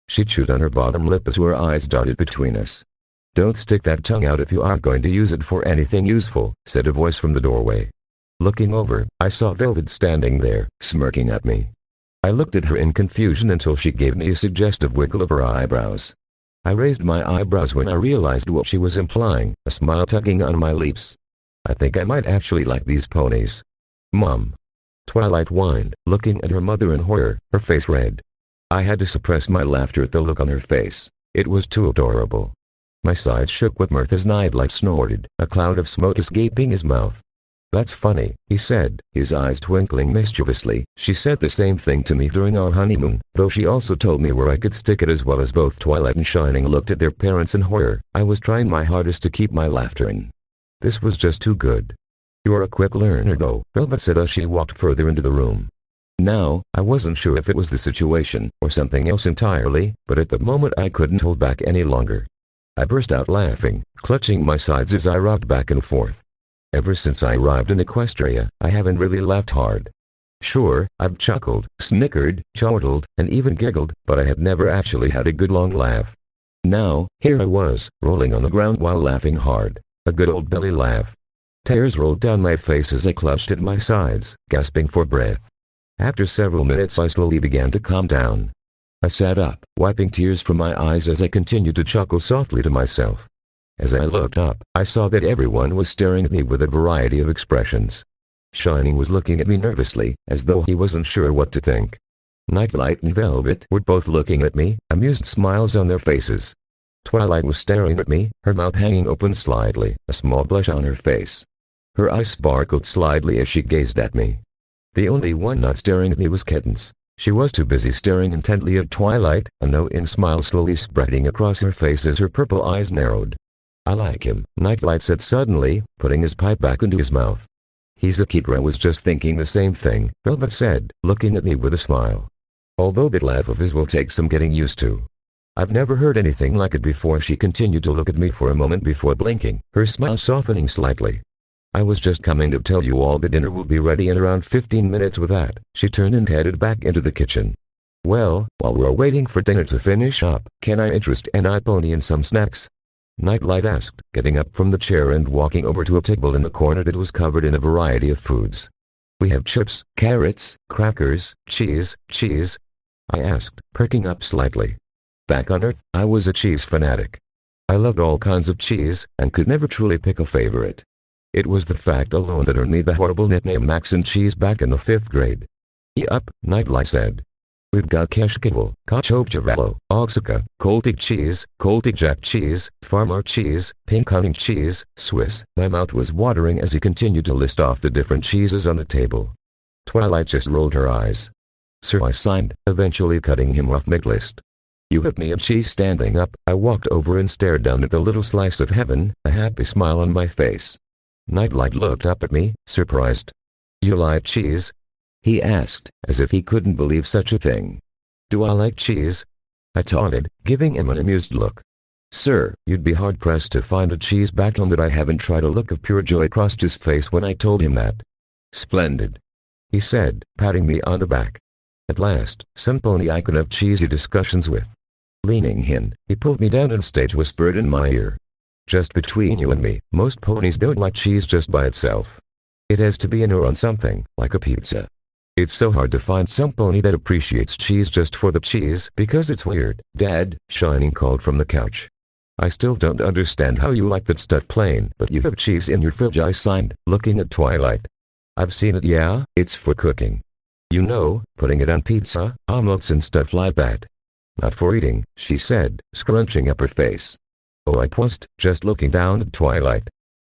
She chewed on her bottom lip as her eyes darted between us. "Don't stick that tongue out if you aren't going to use it for anything useful," said a voice from the doorway. Looking over, I saw Velvet standing there, smirking at me. I looked at her in confusion until she gave me a suggestive wiggle of her eyebrows. I raised my eyebrows when I realized what she was implying, a smile tugging on my lips. "I think I might actually like these ponies." "Mom." Twilight whined, looking at her mother in horror, her face red. I had to suppress my laughter at the look on her face. It was too adorable. My sides shook with mirth as Nightlight snorted, a cloud of smoke escaping his mouth. "That's funny," he said, his eyes twinkling mischievously. "She said the same thing to me during our honeymoon, though she also told me where I could stick it." As well as both Twilight and Shining looked at their parents in horror, I was trying my hardest to keep my laughter in. This was just too good. "You're a quick learner though," Velvet said as she walked further into the room. Now, I wasn't sure if it was the situation, or something else entirely, but at the moment I couldn't hold back any longer. I burst out laughing, clutching my sides as I rocked back and forth. Ever since I arrived in Equestria, I haven't really laughed hard. Sure, I've chuckled, snickered, chortled, and even giggled, but I had never actually had a good long laugh. Now, here I was, rolling on the ground while laughing hard. A good old belly laugh. Tears rolled down my face as I clutched at my sides, gasping for breath. After several minutes I slowly began to calm down. I sat up, wiping tears from my eyes as I continued to chuckle softly to myself. As I looked up, I saw that everyone was staring at me with a variety of expressions. Shining was looking at me nervously, as though he wasn't sure what to think. Nightlight and Velvet were both looking at me, amused smiles on their faces. Twilight was staring at me, her mouth hanging open slightly, a small blush on her face. Her eyes sparkled slightly as she gazed at me. The only one not staring at me was Cadence. She was too busy staring intently at Twilight, a knowing smile slowly spreading across her face as her purple eyes narrowed. "I like him," Nightlight said suddenly, putting his pipe back into his mouth. "He's a keeper." I was just thinking the same thing, Velvet said, looking at me with a smile. "Although that laugh of his will take some getting used to." "I've never heard anything like it before." She continued to look at me for a moment before blinking, her smile softening slightly. "I was just coming to tell you all that dinner will be ready in around 15 minutes. With that, she turned and headed back into the kitchen. "Well, while we're waiting for dinner to finish up, can I interest an iPony in some snacks?" Nightlight asked, getting up from the chair and walking over to a table in the corner that was covered in a variety of foods. "We have chips, carrots, crackers, cheese." I asked, perking up slightly. Back on Earth, I was a cheese fanatic. I loved all kinds of cheese, and could never truly pick a favorite. It was the fact alone that earned me the horrible nickname Max and Cheese back in the 5th grade. "Yup," Nightlight said. "We've got Keshkeval, Caciocavallo, Oaxaca, Coltic cheese, Coltic Jack cheese, Farmer cheese, Pinconning cheese, Swiss." My mouth was watering as he continued to list off the different cheeses on the table. Twilight just rolled her eyes. "Sir," I signed, eventually cutting him off mid-list. "You hit me a cheese." Standing up, I walked over and stared down at the little slice of heaven, a happy smile on my face. Nightlight looked up at me, surprised. "You like cheese?" he asked, as if he couldn't believe such a thing. "Do I like cheese?" I taunted, giving him an amused look. "Sir, you'd be hard-pressed to find a cheese back home that I haven't tried." A look of pure joy crossed his face when I told him that. "Splendid," he said, patting me on the back. "At last, some pony I could have cheesy discussions with." Leaning in, he pulled me down and stage whispered in my ear. Just between you and me, most ponies don't like cheese just by itself. It has to be in or on something, like a pizza. It's so hard to find some pony that appreciates cheese just for the cheese because it's weird, Dad, Shining called from the couch. I still don't understand how you like that stuff plain, but you have cheese in your fridge, I signed, looking at Twilight. I've seen it, yeah, it's for cooking. You know, putting it on pizza, omelets and stuff like that. Not for eating, she said, scrunching up her face. Oh, I paused, just looking down at Twilight.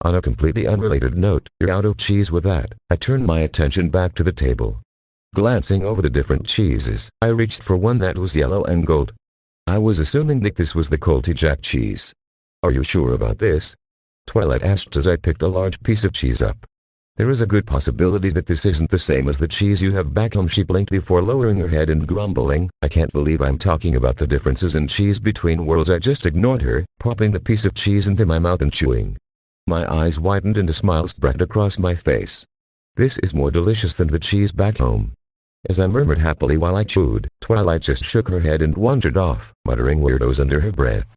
On a completely unrelated note, you're out of cheese with that. I turned my attention back to the table. Glancing over the different cheeses, I reached for one that was yellow and gold. I was assuming that this was the Colty Jack cheese. Are you sure about this? Twilight asked as I picked a large piece of cheese up. There is a good possibility that this isn't the same as the cheese you have back home, she blinked before lowering her head and grumbling. I can't believe I'm talking about the differences in cheese between worlds. I just ignored her, popping the piece of cheese into my mouth and chewing. My eyes widened and a smile spread across my face. This is more delicious than the cheese back home. As I murmured happily while I chewed, Twilight just shook her head and wandered off, muttering weirdos under her breath.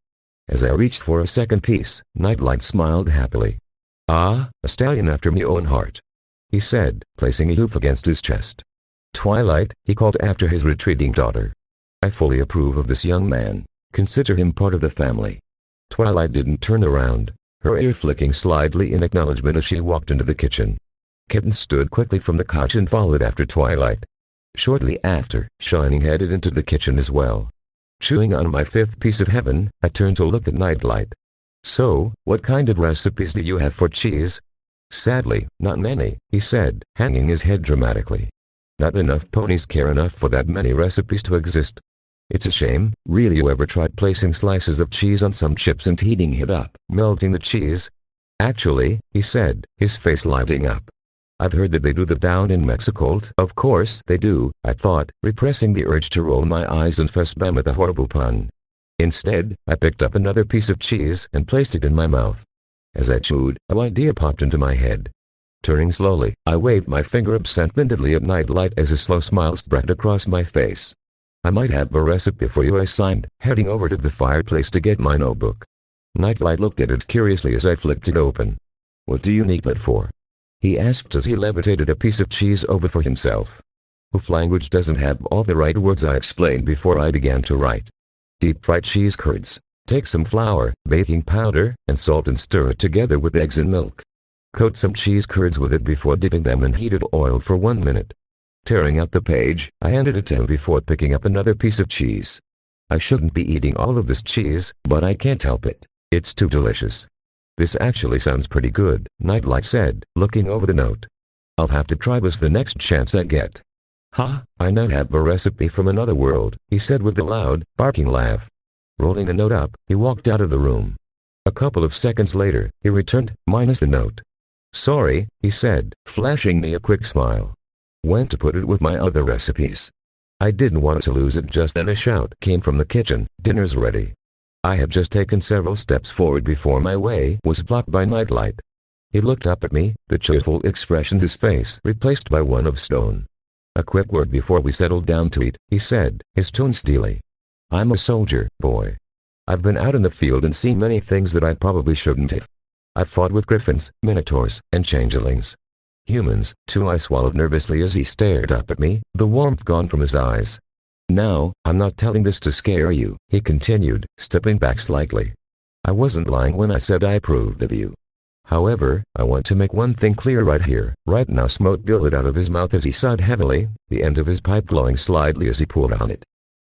As I reached for a second piece, Nightlight smiled happily. Ah, a stallion after my own heart, he said, placing a hoof against his chest. Twilight, he called after his retreating daughter. I fully approve of this young man. Consider him part of the family. Twilight didn't turn around, her ear flicking slightly in acknowledgement as she walked into the kitchen. Kitten stood quickly from the couch and followed after Twilight. Shortly after, Shining headed into the kitchen as well. Chewing on my fifth piece of heaven, I turned to look at Nightlight. So, what kind of recipes do you have for cheese? Sadly, not many, he said, hanging his head dramatically. Not enough ponies care enough for that many recipes to exist. It's a shame, really. You ever tried placing slices of cheese on some chips and heating it up, melting the cheese? Actually, he said, his face lighting up. I've heard that they do that down in Mexico. Of course they do, I thought, repressing the urge to roll my eyes and fuss Bam with a horrible pun. Instead, I picked up another piece of cheese and placed it in my mouth. As I chewed, an idea popped into my head. Turning slowly, I waved my finger absent-mindedly at Nightlight as a slow smile spread across my face. I might have a recipe for you, I signed, heading over to the fireplace to get my notebook. Nightlight looked at it curiously as I flicked it open. What do you need that for? He asked as he levitated a piece of cheese over for himself. Oof, language doesn't have all the right words, I explained before I began to write. Deep fried cheese curds. Take some flour, baking powder, and salt and stir it together with eggs and milk. Coat some cheese curds with it before dipping them in heated oil for 1 minute. Tearing out the page, I handed it to him before picking up another piece of cheese. I shouldn't be eating all of this cheese, but I can't help it. It's too delicious. This actually sounds pretty good, Nightlight said, looking over the note. I'll have to try this the next chance I get. Ha, I now have a recipe from another world, he said with a loud, barking laugh. Rolling the note up, he walked out of the room. A couple of seconds later, he returned, minus the note. Sorry, he said, flashing me a quick smile. Went to put it with my other recipes. I didn't want to lose it. Just then a shout came from the kitchen, dinner's ready. I had just taken several steps forward before my way was blocked by Nightlight. He looked up at me, the cheerful expression his face replaced by one of stone. A quick word before we settled down to eat, he said, his tone steely. I'm a soldier, boy. I've been out in the field and seen many things that I probably shouldn't have. I've fought with griffins, minotaurs, and changelings. Humans, too. I swallowed nervously as he stared up at me, the warmth gone from his eyes. Now, I'm not telling this to scare you, he continued, stepping back slightly. I wasn't lying when I said I approved of you. However, I want to make one thing clear right here, right now. Smoke billowed out of his mouth as he sighed heavily, the end of his pipe glowing slightly as he pulled on it.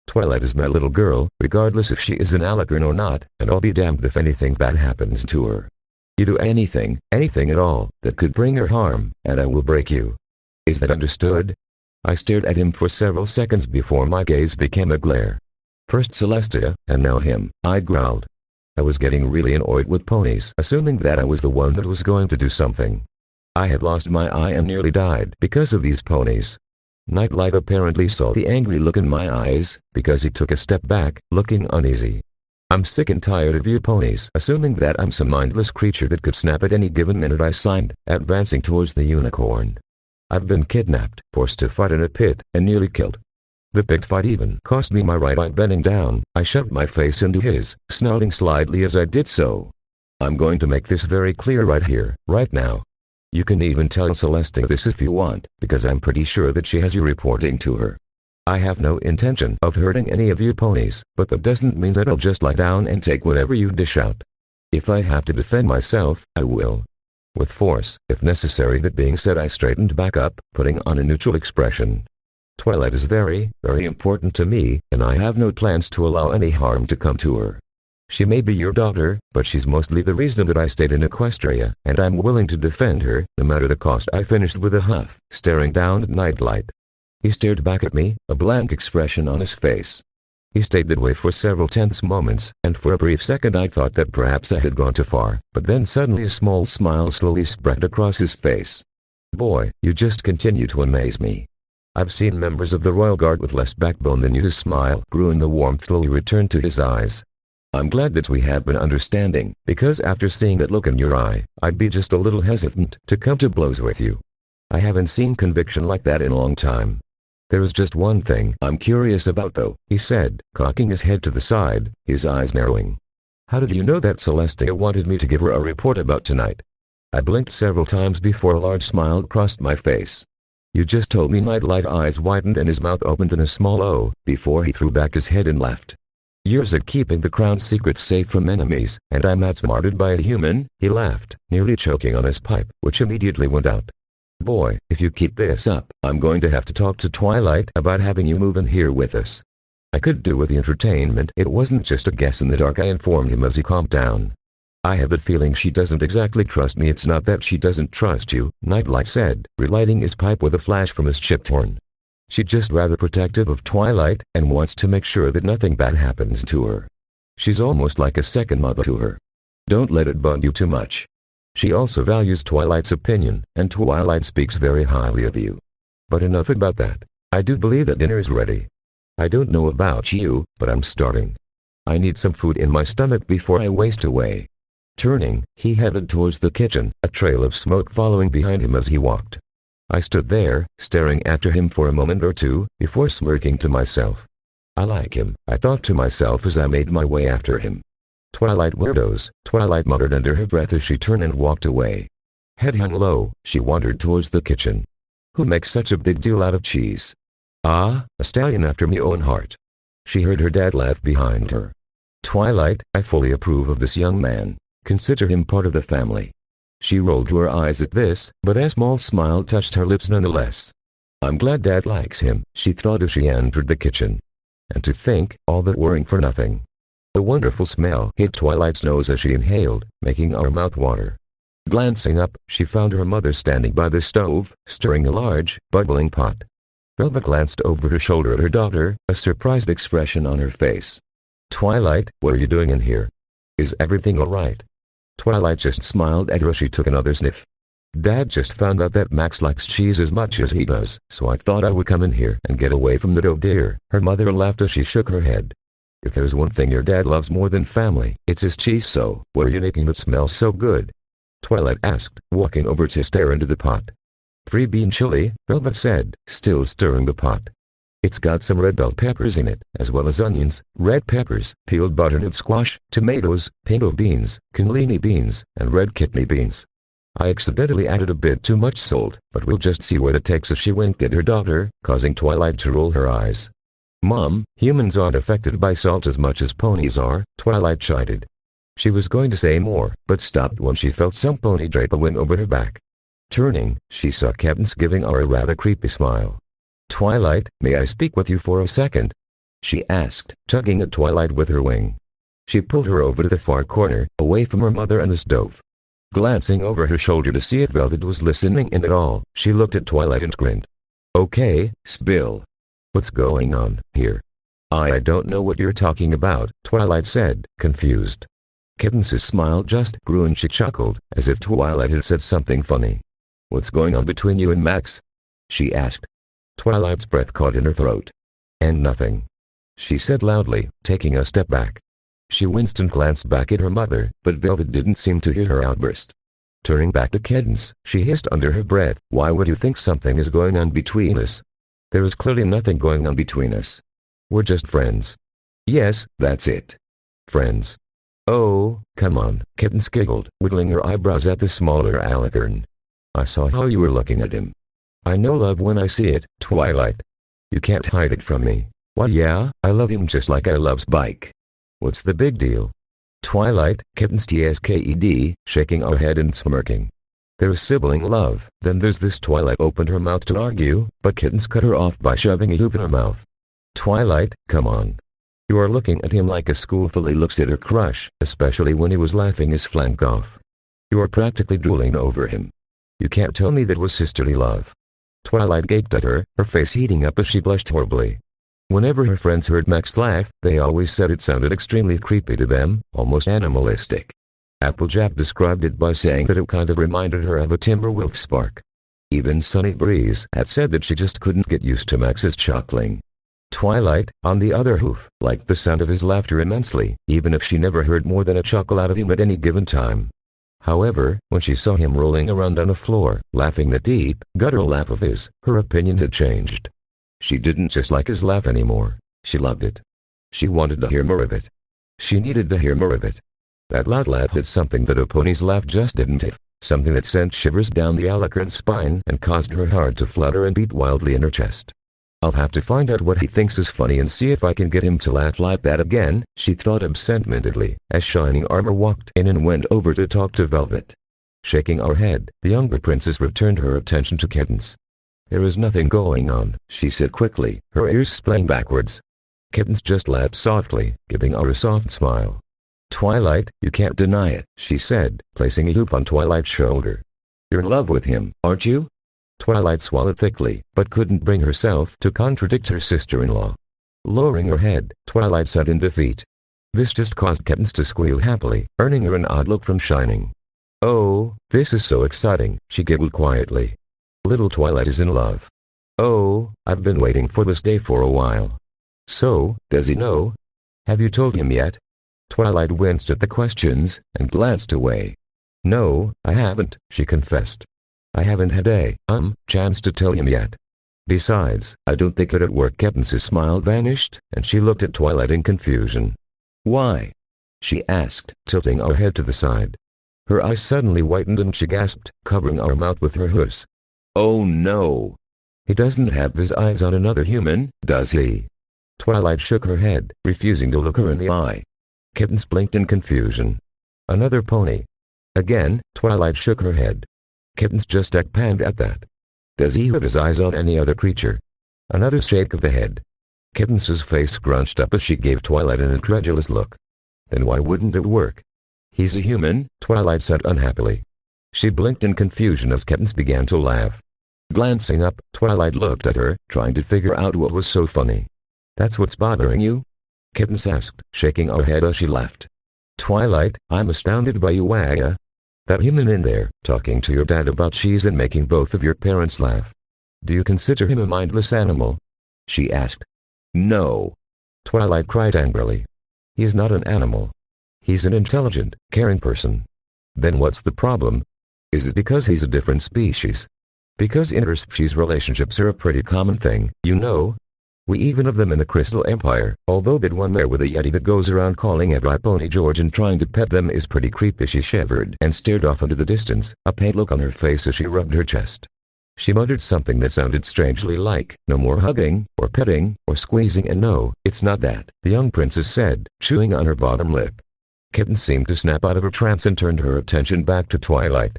Twilight is my little girl, regardless if she is an Alicorn or not, and I'll be damned if anything bad happens to her. You do anything at all, that could bring her harm, and I will break you. Is that understood? I stared at him for several seconds before my gaze became a glare. First Celestia, and now him, I growled. I was getting really annoyed with ponies, assuming that I was the one that was going to do something. I had lost my eye and nearly died because of these ponies. Nightlight apparently saw the angry look in my eyes, because he took a step back, looking uneasy. I'm sick and tired of you ponies assuming that I'm some mindless creature that could snap at any given minute, I signed, advancing towards the unicorn. I've been kidnapped, forced to fight in a pit, and nearly killed. The pit fight even cost me my right eye. Bending down, I shoved my face into his, snarling slightly as I did so. I'm going to make this very clear right here, right now. You can even tell Celeste this if you want, because I'm pretty sure that she has you reporting to her. I have no intention of hurting any of you ponies, but that doesn't mean that I'll just lie down and take whatever you dish out. If I have to defend myself, I will. With force, if necessary. That being said, I straightened back up, putting on a neutral expression. Twilight is very, very important to me, and I have no plans to allow any harm to come to her. She may be your daughter, but she's mostly the reason that I stayed in Equestria, and I'm willing to defend her, no matter the cost. I finished with a huff, staring down at Nightlight. He stared back at me, a blank expression on his face. He stayed that way for several tense moments, and for a brief second I thought that perhaps I had gone too far, but then suddenly a small smile slowly spread across his face. Boy, you just continue to amaze me. I've seen members of the Royal Guard with less backbone than you. His smile grew and the warmth slowly returned to his eyes. I'm glad that we have been understanding, because after seeing that look in your eye, I'd be just a little hesitant to come to blows with you. I haven't seen conviction like that in a long time. There's just one thing I'm curious about though, he said, cocking his head to the side, his eyes narrowing. How did you know that Celestia wanted me to give her a report about tonight? I blinked several times before a large smile crossed my face. You just told me. Nightlight eyes widened and his mouth opened in a small O, before he threw back his head and laughed. Years of keeping the crown's secrets safe from enemies, and I'm outsmarted by a human, he laughed, nearly choking on his pipe, which immediately went out. Boy, if you keep this up, I'm going to have to talk to Twilight about having you move in here with us. I could do with the entertainment. It wasn't just a guess in the dark, I informed him as he calmed down. I have the feeling she doesn't exactly trust me. It's not that she doesn't trust you, Nightlight said, relighting his pipe with a flash from his chipped horn. She's just rather protective of Twilight, and wants to make sure that nothing bad happens to her. She's almost like a second mother to her. Don't let it bug you too much. She also values Twilight's opinion, and Twilight speaks very highly of you. But enough about that. I do believe that dinner is ready. I don't know about you, but I'm starving. I need some food in my stomach before I waste away. Turning, he headed towards the kitchen, a trail of smoke following behind him as he walked. I stood there, staring after him for a moment or two, before smirking to myself. I like him, I thought to myself as I made my way after him. Twilight weirdos, Twilight muttered under her breath as she turned and walked away. Head hung low, she wandered towards the kitchen. Who makes such a big deal out of cheese? Ah, a stallion after my own heart. She heard her dad laugh behind her. Twilight, I fully approve of this young man. Consider him part of the family. She rolled her eyes at this, but a small smile touched her lips nonetheless. I'm glad Dad likes him, she thought as she entered the kitchen. And to think, all that worrying for nothing. A wonderful smell hit Twilight's nose as she inhaled, making her mouth water. Glancing up, she found her mother standing by the stove, stirring a large, bubbling pot. Velvet glanced over her shoulder at her daughter, a surprised expression on her face. Twilight, what are you doing in here? Is everything all right? Twilight just smiled at her as she took another sniff. Dad just found out that Max likes cheese as much as he does, so I thought I would come in here and get away from the dough, dear. Her mother laughed as she shook her head. If there's one thing your dad loves more than family, it's his cheese. So, what are you making that smells so good? Twilight asked, walking over to stare into the pot. 3-bean chili, Velvet said, still stirring the pot. It's got some red bell peppers in it, as well as onions, red peppers, peeled butternut squash, tomatoes, pinto beans, cannellini beans, and red kidney beans. I accidentally added a bit too much salt, but we'll just see where that takes us. She winked at her daughter, causing Twilight to roll her eyes. Mom, humans aren't affected by salt as much as ponies are, Twilight chided. She was going to say more, but stopped when she felt some pony drape a wing over her back. Turning, she saw Cadance giving her a rather creepy smile. Twilight, may I speak with you for a second? She asked, tugging at Twilight with her wing. She pulled her over to the far corner, away from her mother and the stove. Glancing over her shoulder to see if Velvet was listening in at all, she looked at Twilight and grinned. Okay, spill. What's going on here? I don't know what you're talking about, Twilight said, confused. Cadance's smile just grew and she chuckled, as if Twilight had said something funny. What's going on between you and Max? She asked. Twilight's breath caught in her throat. And nothing. She said loudly, taking a step back. She winced and glanced back at her mother, but Velvet didn't seem to hear her outburst. Turning back to Cadance, she hissed under her breath, why would you think something is going on between us? There is clearly nothing going on between us. We're just friends. Yes, that's it. Friends. Oh, come on, Kittens giggled, wiggling her eyebrows at the smaller Alicorn. I saw how you were looking at him. I know love when I see it, Twilight. You can't hide it from me. Why yeah, I love him just like I love Spike. What's the big deal? Twilight, Kittens TSKED, shaking her head and smirking. There's sibling love, then there's this. Twilight opened her mouth to argue, but Kittens cut her off by shoving a hoop in her mouth. Twilight, come on. You are looking at him like a schoolfully looks at her crush, especially when he was laughing his flank off. You are practically drooling over him. You can't tell me that was sisterly love. Twilight gaped at her, her face heating up as she blushed horribly. Whenever her friends heard Max laugh, they always said it sounded extremely creepy to them, almost animalistic. Applejack described it by saying that it kind of reminded her of a Timberwolf spark. Even Sunny Breeze had said that she just couldn't get used to Max's chuckling. Twilight, on the other hoof, liked the sound of his laughter immensely, even if she never heard more than a chuckle out of him at any given time. However, when she saw him rolling around on the floor, laughing that deep, guttural laugh of his, her opinion had changed. She didn't just like his laugh anymore. She loved it. She wanted to hear more of it. She needed to hear more of it. That loud laugh had something that a pony's laugh just didn't have, something that sent shivers down the Alicorn's spine and caused her heart to flutter and beat wildly in her chest. I'll have to find out what he thinks is funny and see if I can get him to laugh like that again, she thought absent-mindedly, as Shining Armor walked in and went over to talk to Velvet. Shaking her head, the younger princess returned her attention to Kittens. There is nothing going on, she said quickly, her ears splaying backwards. Kittens just laughed softly, giving her a soft smile. Twilight, you can't deny it, she said, placing a hoop on Twilight's shoulder. You're in love with him, aren't you? Twilight swallowed thickly, but couldn't bring herself to contradict her sister-in-law. Lowering her head, Twilight said in defeat. This just caused Kittens to squeal happily, earning her an odd look from Shining. Oh, this is so exciting, she giggled quietly. Little Twilight is in love. Oh, I've been waiting for this day for a while. So, does he know? Have you told him yet? Twilight winced at the questions, and glanced away. No, I haven't, she confessed. I haven't had a chance to tell him yet. Besides, I don't think it'd work. Kittens' smile vanished, and she looked at Twilight in confusion. Why? She asked, tilting her head to the side. Her eyes suddenly whitened and she gasped, covering her mouth with her hoofs. Oh no! He doesn't have his eyes on another human, does he? Twilight shook her head, refusing to look her in the eye. Kittens blinked in confusion. Another pony. Again, Twilight shook her head. Kittens just panned at that. Does he have his eyes on any other creature? Another shake of the head. Kittens's face scrunched up as she gave Twilight an incredulous look. Then why wouldn't it work? He's a human, Twilight said unhappily. She blinked in confusion as Kittens began to laugh. Glancing up, Twilight looked at her, trying to figure out what was so funny. That's what's bothering you? Kittens asked, shaking her head as she laughed. Twilight, I'm astounded by you. That human in there, talking to your dad about cheese and making both of your parents laugh. Do you consider him a mindless animal? She asked. No. Twilight cried angrily. He is not an animal. He's an intelligent, caring person. Then what's the problem? Is it because he's a different species? Because interspecies relationships are a pretty common thing, you know. We even have them in the Crystal Empire, although that one there with a yeti that goes around calling every pony George and trying to pet them is pretty creepy. She shivered and stared off into the distance, a pained look on her face as she rubbed her chest. She muttered something that sounded strangely like, no more hugging, or petting, or squeezing, and no, it's not that, the young princess said, chewing on her bottom lip. Kitten seemed to snap out of her trance and turned her attention back to Twilight.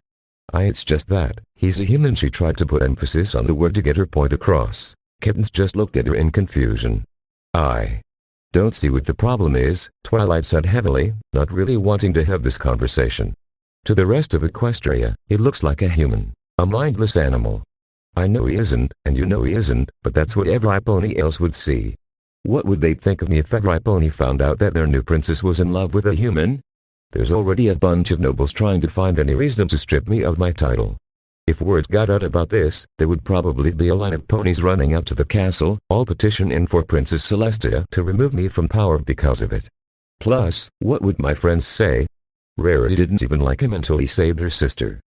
It's just that, he's a human. She tried to put emphasis on the word to get her point across. Kittens just looked at her in confusion. I don't see what the problem is, Twilight said heavily, not really wanting to have this conversation. To the rest of Equestria, he looks like a human, a mindless animal. I know he isn't, and you know he isn't, but that's what every pony else would see. What would they think of me if every pony found out that their new princess was in love with a human? There's already a bunch of nobles trying to find any reason to strip me of my title. If word got out about this, there would probably be a line of ponies running out to the castle, all petitioning for Princess Celestia to remove me from power because of it. Plus, what would my friends say? Rarity didn't even like him until he saved her sister.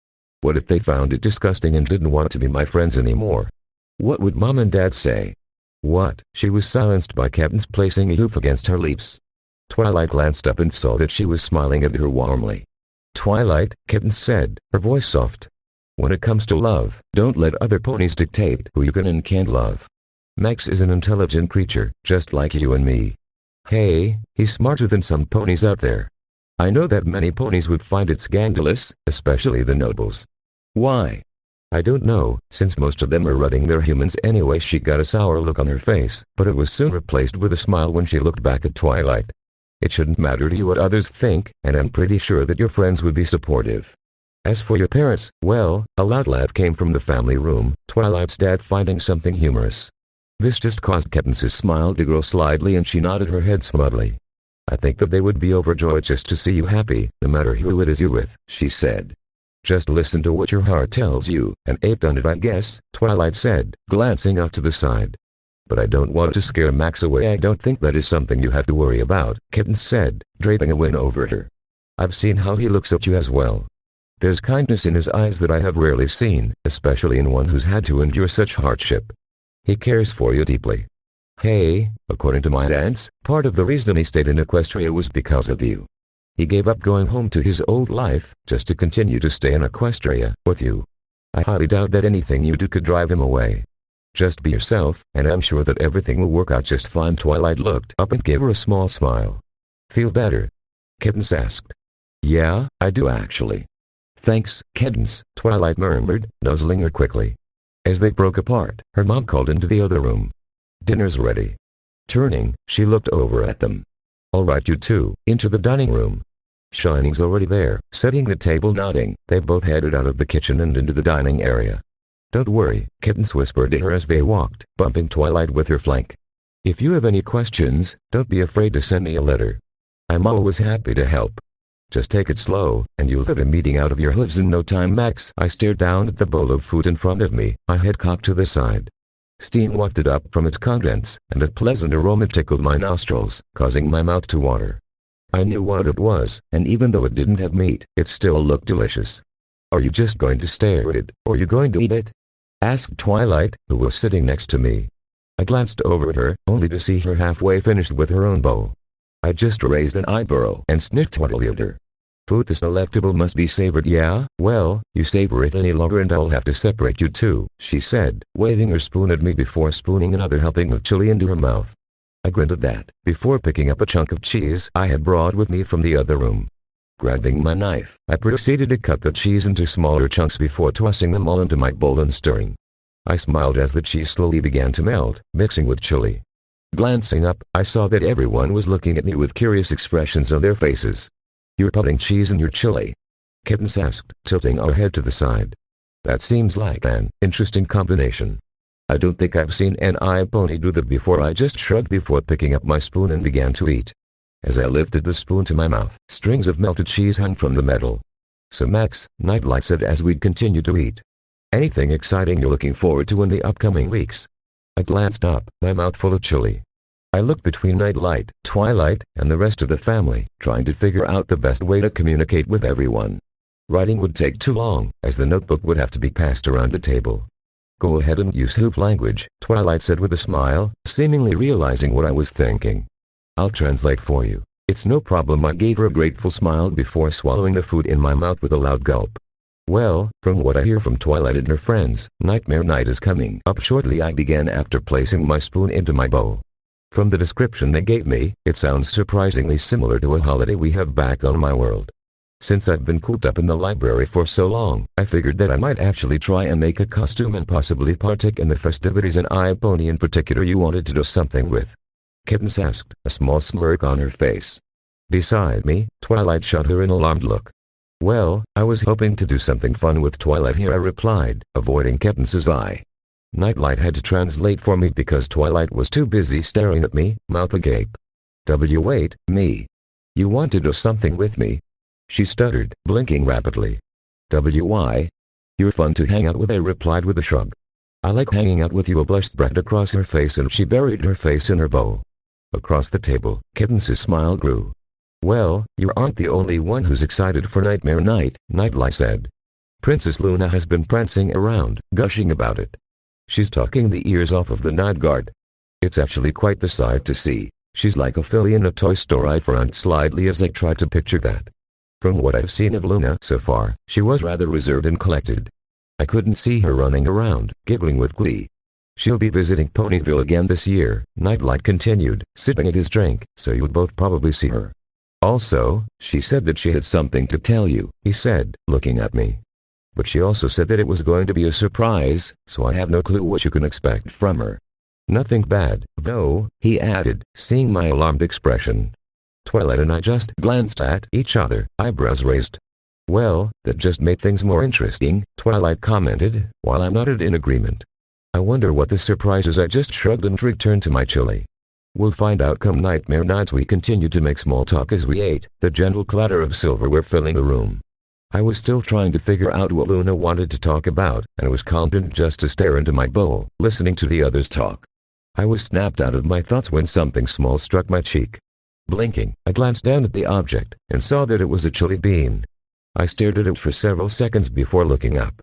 What if they found it disgusting and didn't want to be my friends anymore? What would Mom and Dad say? What? She was silenced by Kittens placing a hoof against her lips. Twilight glanced up and saw that she was smiling at her warmly. "Twilight," Kitten said, her voice soft. "When it comes to love, don't let other ponies dictate who you can and can't love. Max is an intelligent creature, just like you and me. Hey, he's smarter than some ponies out there. I know that many ponies would find it scandalous, especially the nobles. Why? I don't know, since most of them are running their humans anyway." She got a sour look on her face, but it was soon replaced with a smile when she looked back at Twilight. "It shouldn't matter to you what others think, and I'm pretty sure that your friends would be supportive. As for your parents, well," a loud laugh came from the family room, Twilight's dad finding something humorous. This just caused Kitten's smile to grow slightly and she nodded her head smugly. "I think that they would be overjoyed just to see you happy, no matter who it is you're with," she said. "Just listen to what your heart tells you, and ape on it I guess," Twilight said, glancing off to the side. "But I don't want to scare Max away. I don't think that is something you have to worry about," Kitten said, draping a wing over her. "I've seen how he looks at you as well. There's kindness in his eyes that I have rarely seen, especially in one who's had to endure such hardship. He cares for you deeply. Hey, according to my aunts, part of the reason he stayed in Equestria was because of you. He gave up going home to his old life, just to continue to stay in Equestria, with you. I highly doubt that anything you do could drive him away. Just be yourself, and I'm sure that everything will work out just fine." Twilight looked up and gave her a small smile. "Feel better?" Kittens asked. "Yeah, I do actually." "Thanks, Kittens," Twilight murmured, nuzzling her quickly. As they broke apart, her mom called into the other room. "Dinner's ready." Turning, she looked over at them. "All right, you two, into the dining room." Shining's already there, setting the table. Nodding, they both headed out of the kitchen and into the dining area. "Don't worry," Kittens whispered to her as they walked, bumping Twilight with her flank. "If you have any questions, don't be afraid to send me a letter. I'm always happy to help. Just take it slow, and you'll have a meeting out of your hooves in no time, Max." I stared down at the bowl of food in front of me, my head cocked to the side. Steam wafted up from its contents, and a pleasant aroma tickled my nostrils, causing my mouth to water. I knew what it was, and even though it didn't have meat, it still looked delicious. "Are you just going to stare at it, or are you going to eat it?" asked Twilight, who was sitting next to me. I glanced over at her, only to see her halfway finished with her own bowl. I just raised an eyebrow and sniffed twiddly at her. "Food this delectable must be savored. Yeah, well, you savor it any longer and I'll have to separate you two," she said, waving her spoon at me before spooning another helping of chili into her mouth. I grinned at that, before picking up a chunk of cheese I had brought with me from the other room. Grabbing my knife, I proceeded to cut the cheese into smaller chunks before tossing them all into my bowl and stirring. I smiled as the cheese slowly began to melt, mixing with chili. Glancing up, I saw that everyone was looking at me with curious expressions on their faces. "You're putting cheese in your chili?" Kittens asked, tilting our head to the side. "That seems like an interesting combination. I don't think I've seen an iPony do that before." I just shrugged before picking up my spoon and began to eat. As I lifted the spoon to my mouth, strings of melted cheese hung from the metal. "So Max," Nightlight said as we continued to eat. "Anything exciting you're looking forward to in the upcoming weeks?" I glanced up, my mouth full of chili. I looked between Nightlight, Twilight, and the rest of the family, trying to figure out the best way to communicate with everyone. Writing would take too long, as the notebook would have to be passed around the table. "Go ahead and use hoop language," Twilight said with a smile, seemingly realizing what I was thinking. "I'll translate for you. It's no problem." I gave her a grateful smile before swallowing the food in my mouth with a loud gulp. "Well, from what I hear from Twilight and her friends, Nightmare Night is coming up shortly," I began after placing my spoon into my bowl. "From the description they gave me, it sounds surprisingly similar to a holiday we have back on my world. Since I've been cooped up in the library for so long, I figured that I might actually try and make a costume and possibly partake in the festivities." "An iPony in particular you wanted to do something with?" Kittens asked, a small smirk on her face. Beside me, Twilight shot her an alarmed look. "Well, I was hoping to do something fun with Twilight here," I replied, avoiding Kittens's eye. Nightlight had to translate for me because Twilight was too busy staring at me, mouth agape. Wait, me. You want to do something with me?" she stuttered, blinking rapidly. "Why? You're fun to hang out with," I replied with a shrug. "I like hanging out with you," a blush spread across her face and she buried her face in her bowl. Across the table, Kittens' smile grew. "Well, you aren't the only one who's excited for Nightmare Night," Nightlight said. "Princess Luna has been prancing around, gushing about it. She's talking the ears off of the Night Guard. It's actually quite the sight to see. She's like a filly in a toy store. I frowned slightly as I tried to picture that. From what I've seen of Luna so far, she was rather reserved and collected. I couldn't see her running around, giggling with glee. She'll be visiting Ponyville again this year, Nightlight continued, sipping at his drink, so you'll both probably see her. Also, she said that she had something to tell you, he said, looking at me. But she also said that it was going to be a surprise, so I have no clue what you can expect from her. Nothing bad, though, he added, seeing my alarmed expression. Twilight and I just glanced at each other, eyebrows raised. Well, that just made things more interesting, Twilight commented, while I nodded in agreement. I wonder what the surprise is. I just shrugged and returned to my chili. We'll find out come nightmare nights. We continued to make small talk as we ate, the gentle clatter of silverware filling the room. I was still trying to figure out what Luna wanted to talk about, and was content just to stare into my bowl, listening to the others talk. I was snapped out of my thoughts when something small struck my cheek. Blinking, I glanced down at the object, and saw that it was a chili bean. I stared at it for several seconds before looking up.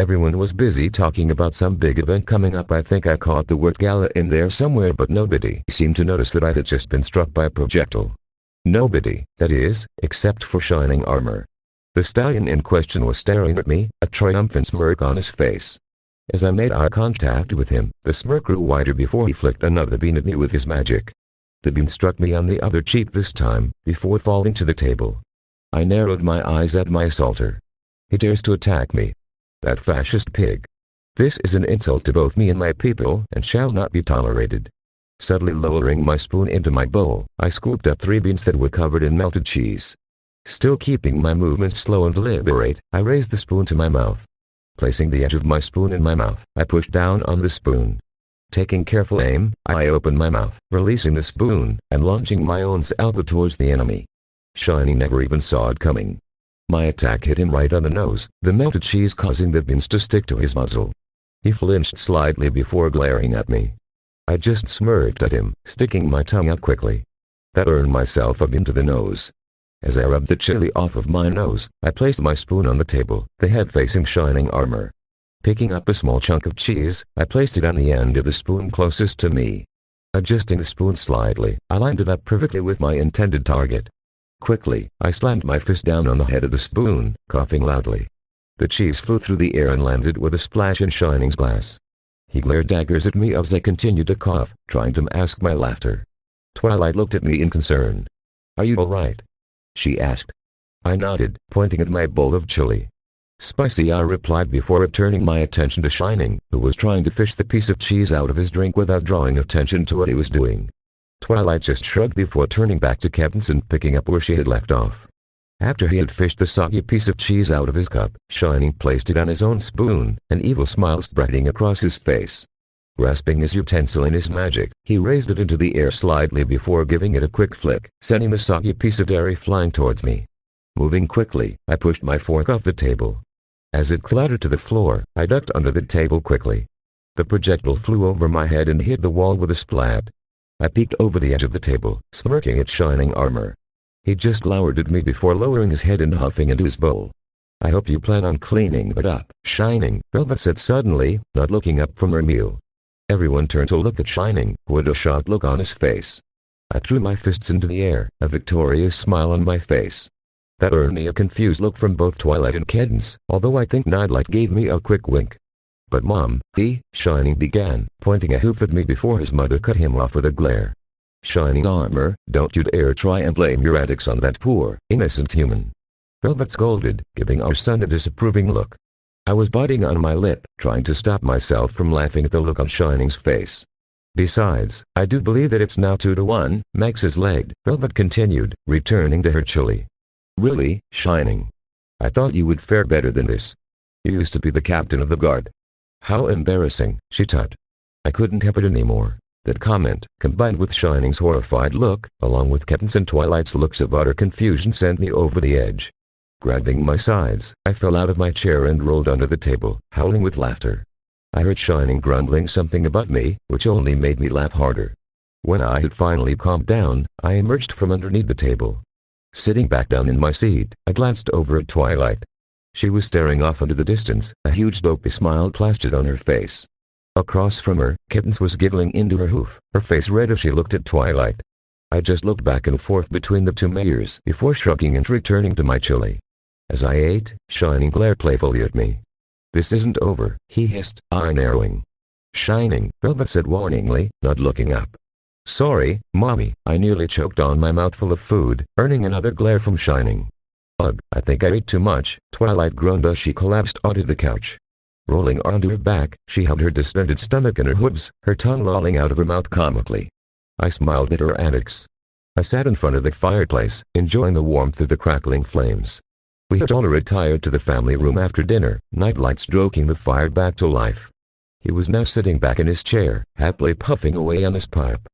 Everyone was busy talking about some big event coming up. I think I caught the word gala in there somewhere, but nobody seemed to notice that I had just been struck by a projectile. Nobody, that is, except for Shining Armor. The stallion in question was staring at me, a triumphant smirk on his face. As I made eye contact with him, the smirk grew wider before he flicked another bean at me with his magic. The bean struck me on the other cheek this time, before falling to the table. I narrowed my eyes at my assaulter. He dares to attack me. That fascist pig. This is an insult to both me and my people, and shall not be tolerated. Subtly lowering my spoon into my bowl, I scooped up 3 beans that were covered in melted cheese. Still keeping my movements slow and deliberate, I raised the spoon to my mouth. Placing the edge of my spoon in my mouth, I pushed down on the spoon. Taking careful aim, I opened my mouth, releasing the spoon, and launching my own salvo towards the enemy. Shining never even saw it coming. My attack hit him right on the nose, the melted cheese causing the beans to stick to his muzzle. He flinched slightly before glaring at me. I just smirked at him, sticking my tongue out quickly. That earned myself a bean to the nose. As I rubbed the chili off of my nose, I placed my spoon on the table, the head facing Shining Armor. Picking up a small chunk of cheese, I placed it on the end of the spoon closest to me. Adjusting the spoon slightly, I lined it up perfectly with my intended target. Quickly, I slammed my fist down on the head of the spoon, coughing loudly. The cheese flew through the air and landed with a splash in Shining's glass. He glared daggers at me as I continued to cough, trying to mask my laughter. Twilight looked at me in concern. "Are you all right?" she asked. I nodded, pointing at my bowl of chili. "Spicy," I replied before returning my attention to Shining, who was trying to fish the piece of cheese out of his drink without drawing attention to what he was doing. Twilight just shrugged before turning back to Cadance and picking up where she had left off. After he had fished the soggy piece of cheese out of his cup, Shining placed it on his own spoon, an evil smile spreading across his face. Grasping his utensil in his magic, he raised it into the air slightly before giving it a quick flick, sending the soggy piece of dairy flying towards me. Moving quickly, I pushed my fork off the table. As it clattered to the floor, I ducked under the table quickly. The projectile flew over my head and hit the wall with a splat. I peeked over the edge of the table, smirking at Shining Armor. He just glowered at me before lowering his head and huffing into his bowl. "I hope you plan on cleaning that up, Shining," Velvet said suddenly, not looking up from her meal. Everyone turned to look at Shining, who had a shocked look on his face. I threw my fists into the air, a victorious smile on my face. That earned me a confused look from both Twilight and Cadance, although I think Nightlight gave me a quick wink. "But Mom," Shining began, pointing a hoof at me before his mother cut him off with a glare. "Shining Armor, don't you dare try and blame your antics on that poor, innocent human," Velvet scolded, giving our son a disapproving look. I was biting on my lip, trying to stop myself from laughing at the look on Shining's face. "Besides, I do believe that it's now 2-1, Max is lagged," Velvet continued, returning to her chili. "Really, Shining? I thought you would fare better than this. You used to be the captain of the guard." "How embarrassing," she tut. I couldn't help it anymore. That comment, combined with Shining's horrified look, along with Cadance and Twilight's looks of utter confusion, sent me over the edge. Grabbing my sides, I fell out of my chair and rolled under the table, howling with laughter. I heard Shining grumbling something about me, which only made me laugh harder. When I had finally calmed down, I emerged from underneath the table. Sitting back down in my seat, I glanced over at Twilight. She was staring off into the distance, a huge dopey smile plastered on her face. Across from her, Cadance was giggling into her hoof, her face red as she looked at Twilight. I just looked back and forth between the two mayors before shrugging and returning to my chili. As I ate, Shining glared playfully at me. "This isn't over," he hissed, eye narrowing. "Shining," Velvet said warningly, not looking up. "Sorry, Mommy," I nearly choked on my mouthful of food, earning another glare from Shining. "Ugh, I think I ate too much," Twilight groaned as she collapsed onto the couch. Rolling onto her back, she held her distended stomach in her hooves, her tongue lolling out of her mouth comically. I smiled at her antics. I sat in front of the fireplace, enjoying the warmth of the crackling flames. We had all retired to the family room after dinner, Nightlight stroking the fire back to life. He was now sitting back in his chair, happily puffing away on his pipe.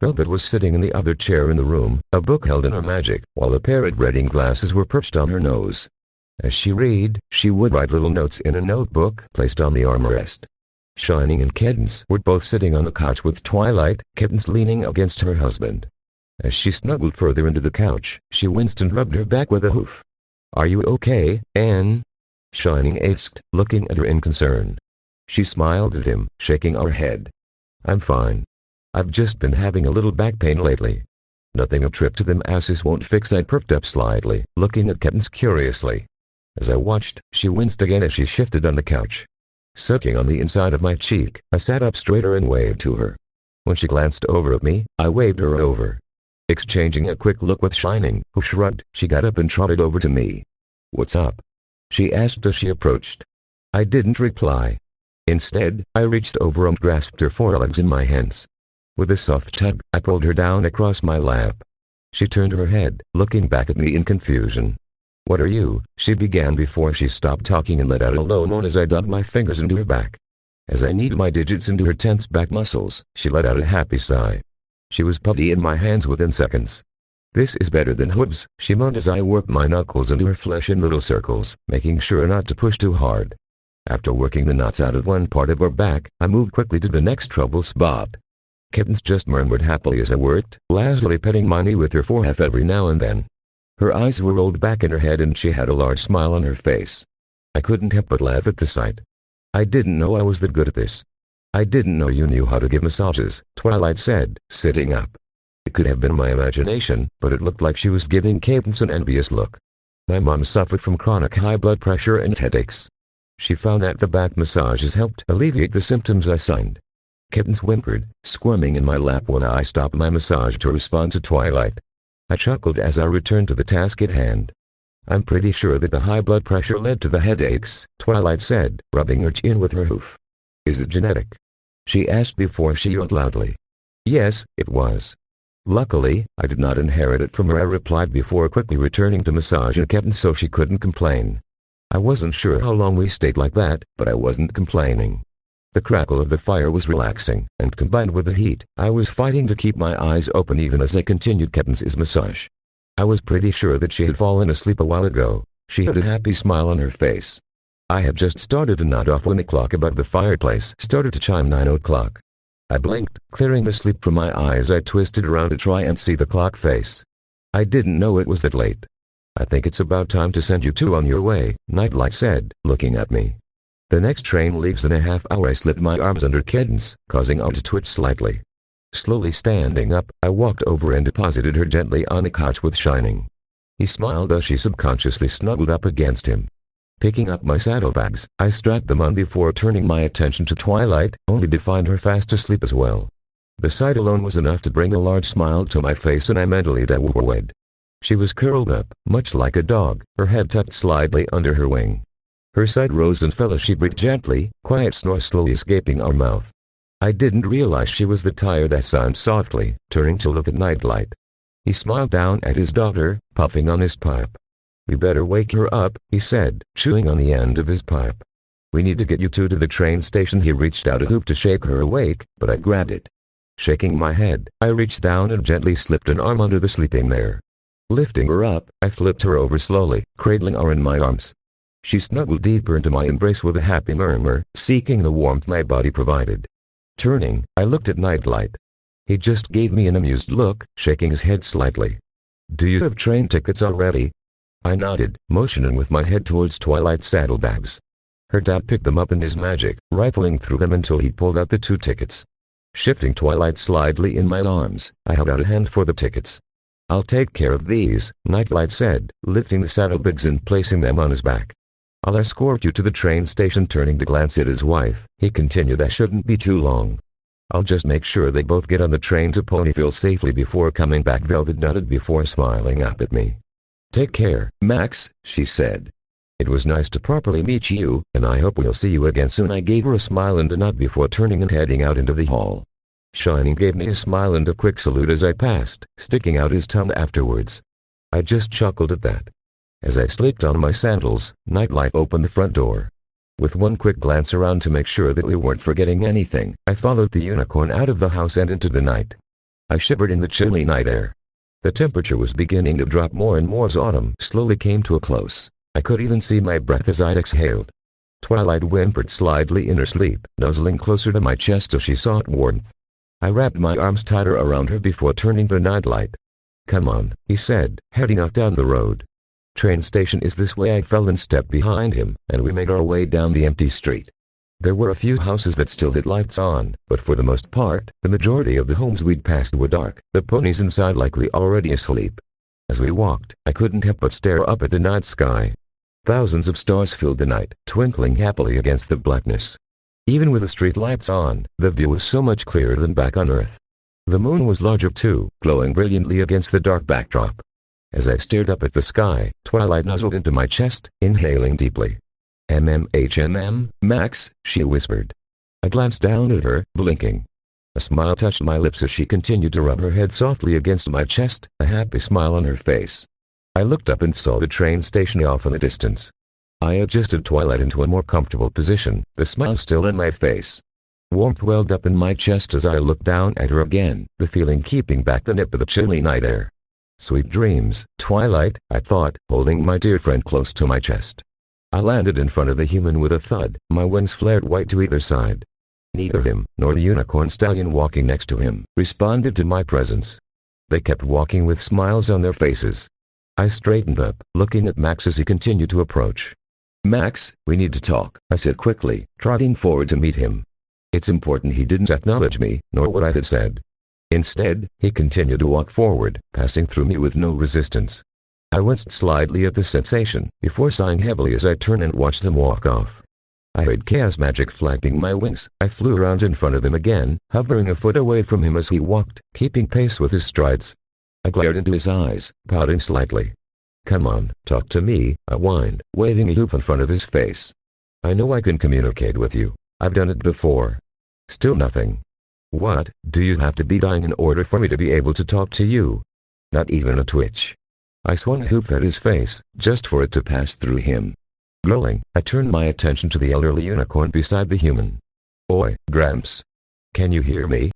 Velvet was sitting in the other chair in the room, a book held in her magic, while a pair of reading glasses were perched on her nose. As she read, she would write little notes in a notebook placed on the armrest. Shining and Cadance were both sitting on the couch with Twilight, Cadance leaning against her husband. As she snuggled further into the couch, she winced and rubbed her back with a hoof. "Are you okay, Anne?" Shining asked, looking at her in concern. She smiled at him, shaking her head. "I'm fine. I've just been having a little back pain lately." "Nothing a trip to them asses won't fix," I perked up slightly, looking at Cadance curiously. As I watched, she winced again as she shifted on the couch. Sucking on the inside of my cheek, I sat up straighter and waved to her. When she glanced over at me, I waved her over. Exchanging a quick look with Shining, who shrugged, she got up and trotted over to me. "What's up?" she asked as she approached. I didn't reply. Instead, I reached over and grasped her forelegs in my hands. With a soft tug, I pulled her down across my lap. She turned her head, looking back at me in confusion. "What are you?" she began before she stopped talking and let out a low moan as I dug my fingers into her back. As I kneaded my digits into her tense back muscles, she let out a happy sigh. She was putty in my hands within seconds. "This is better than hooves," she moaned as I worked my knuckles into her flesh in little circles, making sure not to push too hard. After working the knots out of one part of her back, I moved quickly to the next trouble spot. Cadance just murmured happily as I worked, lazily petting my knee with her forehead every now and then. Her eyes were rolled back in her head and she had a large smile on her face. I couldn't help but laugh at the sight. "I didn't know I was that good at this." "I didn't know you knew how to give massages," Twilight said, sitting up. It could have been my imagination, but it looked like she was giving Cadance an envious look. My mom suffered from chronic high blood pressure and headaches. She found that the back massages helped alleviate the symptoms I signed. Cadance whimpered, squirming in my lap when I stopped my massage to respond to Twilight. I chuckled as I returned to the task at hand. "I'm pretty sure that the high blood pressure led to the headaches," Twilight said, rubbing her chin with her hoof. "Is it genetic?" she asked before she yawned loudly. "Yes, it was. Luckily, I did not inherit it from her," I replied before quickly returning to massage Cadance so she couldn't complain. I wasn't sure how long we stayed like that, but I wasn't complaining. The crackle of the fire was relaxing, and combined with the heat, I was fighting to keep my eyes open even as I continued Cadance's massage. I was pretty sure that she had fallen asleep a while ago. She had a happy smile on her face. I had just started to nod off when the clock above the fireplace started to chime 9 o'clock. I blinked, clearing the sleep from my eyes. I twisted around to try and see the clock face. I didn't know it was that late. "I think it's about time to send you two on your way," Nightlight said, looking at me. "The next train leaves in a half hour." I slipped my arms under Cadance, causing her to twitch slightly. Slowly standing up, I walked over and deposited her gently on the couch with Shining. He smiled as she subconsciously snuggled up against him. Picking up my saddlebags, I strapped them on before turning my attention to Twilight, only to find her fast asleep as well. The sight alone was enough to bring a large smile to my face, and I mentally wed. She was curled up, much like a dog, her head tucked slightly under her wing. Her side rose and fell as she breathed gently, quiet snore slowly escaping our mouth. I didn't realize she was that tired. I sighed softly, turning to look at Nightlight. He smiled down at his daughter, puffing on his pipe. "We better wake her up," he said, chewing on the end of his pipe. "We need to get you two to the train station." He reached out a hoop to shake her awake, but I grabbed it. Shaking my head, I reached down and gently slipped an arm under the sleeping mare. Lifting her up, I flipped her over slowly, cradling her in my arms. She snuggled deeper into my embrace with a happy murmur, seeking the warmth my body provided. Turning, I looked at Nightlight. He just gave me an amused look, shaking his head slightly. "Do you have train tickets already?" I nodded, motioning with my head towards Twilight's saddlebags. Her dad picked them up in his magic, rifling through them until he pulled out the 2 tickets. Shifting Twilight slightly in my arms, I held out a hand for the tickets. "I'll take care of these," Nightlight said, lifting the saddlebags and placing them on his back. "I'll escort you to the train station." Turning to glance at his wife, he continued, "That shouldn't be too long. I'll just make sure they both get on the train to Ponyville safely before coming back." Velvet nodded before smiling up at me. "Take care, Max," she said. "It was nice to properly meet you, and I hope we'll see you again soon." I gave her a smile and a nod before turning and heading out into the hall. Shining gave me a smile and a quick salute as I passed, sticking out his tongue afterwards. I just chuckled at that. As I slipped on my sandals, Nightlight opened the front door. With one quick glance around to make sure that we weren't forgetting anything, I followed the unicorn out of the house and into the night. I shivered in the chilly night air. The temperature was beginning to drop more and more as autumn slowly came to a close. I could even see my breath as I exhaled. Twilight whimpered slightly in her sleep, nuzzling closer to my chest as she sought warmth. I wrapped my arms tighter around her before turning to Nightlight. "Come on," he said, heading out down the road. "Train station is this way." I fell and stepped behind him, and we made our way down the empty street. There were a few houses that still had lights on, but for the most part, the majority of the homes we'd passed were dark, the ponies inside likely already asleep. As we walked, I couldn't help but stare up at the night sky. Thousands of stars filled the night, twinkling happily against the blackness. Even with the street lights on, the view was so much clearer than back on Earth. The moon was larger too, glowing brilliantly against the dark backdrop. As I stared up at the sky, Twilight nuzzled into my chest, inhaling deeply. Max," she whispered. I glanced down at her, blinking. A smile touched my lips as she continued to rub her head softly against my chest, a happy smile on her face. I looked up and saw the train station off in the distance. I adjusted Twilight into a more comfortable position, the smile still on my face. Warmth welled up in my chest as I looked down at her again, the feeling keeping back the nip of the chilly night air. "Sweet dreams, Twilight," I thought, holding my dear friend close to my chest. I landed in front of the human with a thud, my wings flared white to either side. Neither him, nor the unicorn stallion walking next to him, responded to my presence. They kept walking with smiles on their faces. I straightened up, looking at Max as he continued to approach. "Max, we need to talk," I said quickly, trotting forward to meet him. It's important. He didn't acknowledge me, nor what I had said. Instead, he continued to walk forward, passing through me with no resistance. I winced slightly at the sensation, before sighing heavily as I turned and watched him walk off. I heard chaos magic flapping my wings. I flew around in front of him again, hovering a foot away from him as he walked, keeping pace with his strides. I glared into his eyes, pouting slightly. "Come on, talk to me," I whined, waving a hoop in front of his face. "I know I can communicate with you. I've done it before." Still nothing. "What, do you have to be dying in order for me to be able to talk to you?" Not even a twitch. I swung a hoop at his face, just for it to pass through him. Glowing, I turned my attention to the elderly unicorn beside the human. "Oi, Gramps. Can you hear me?"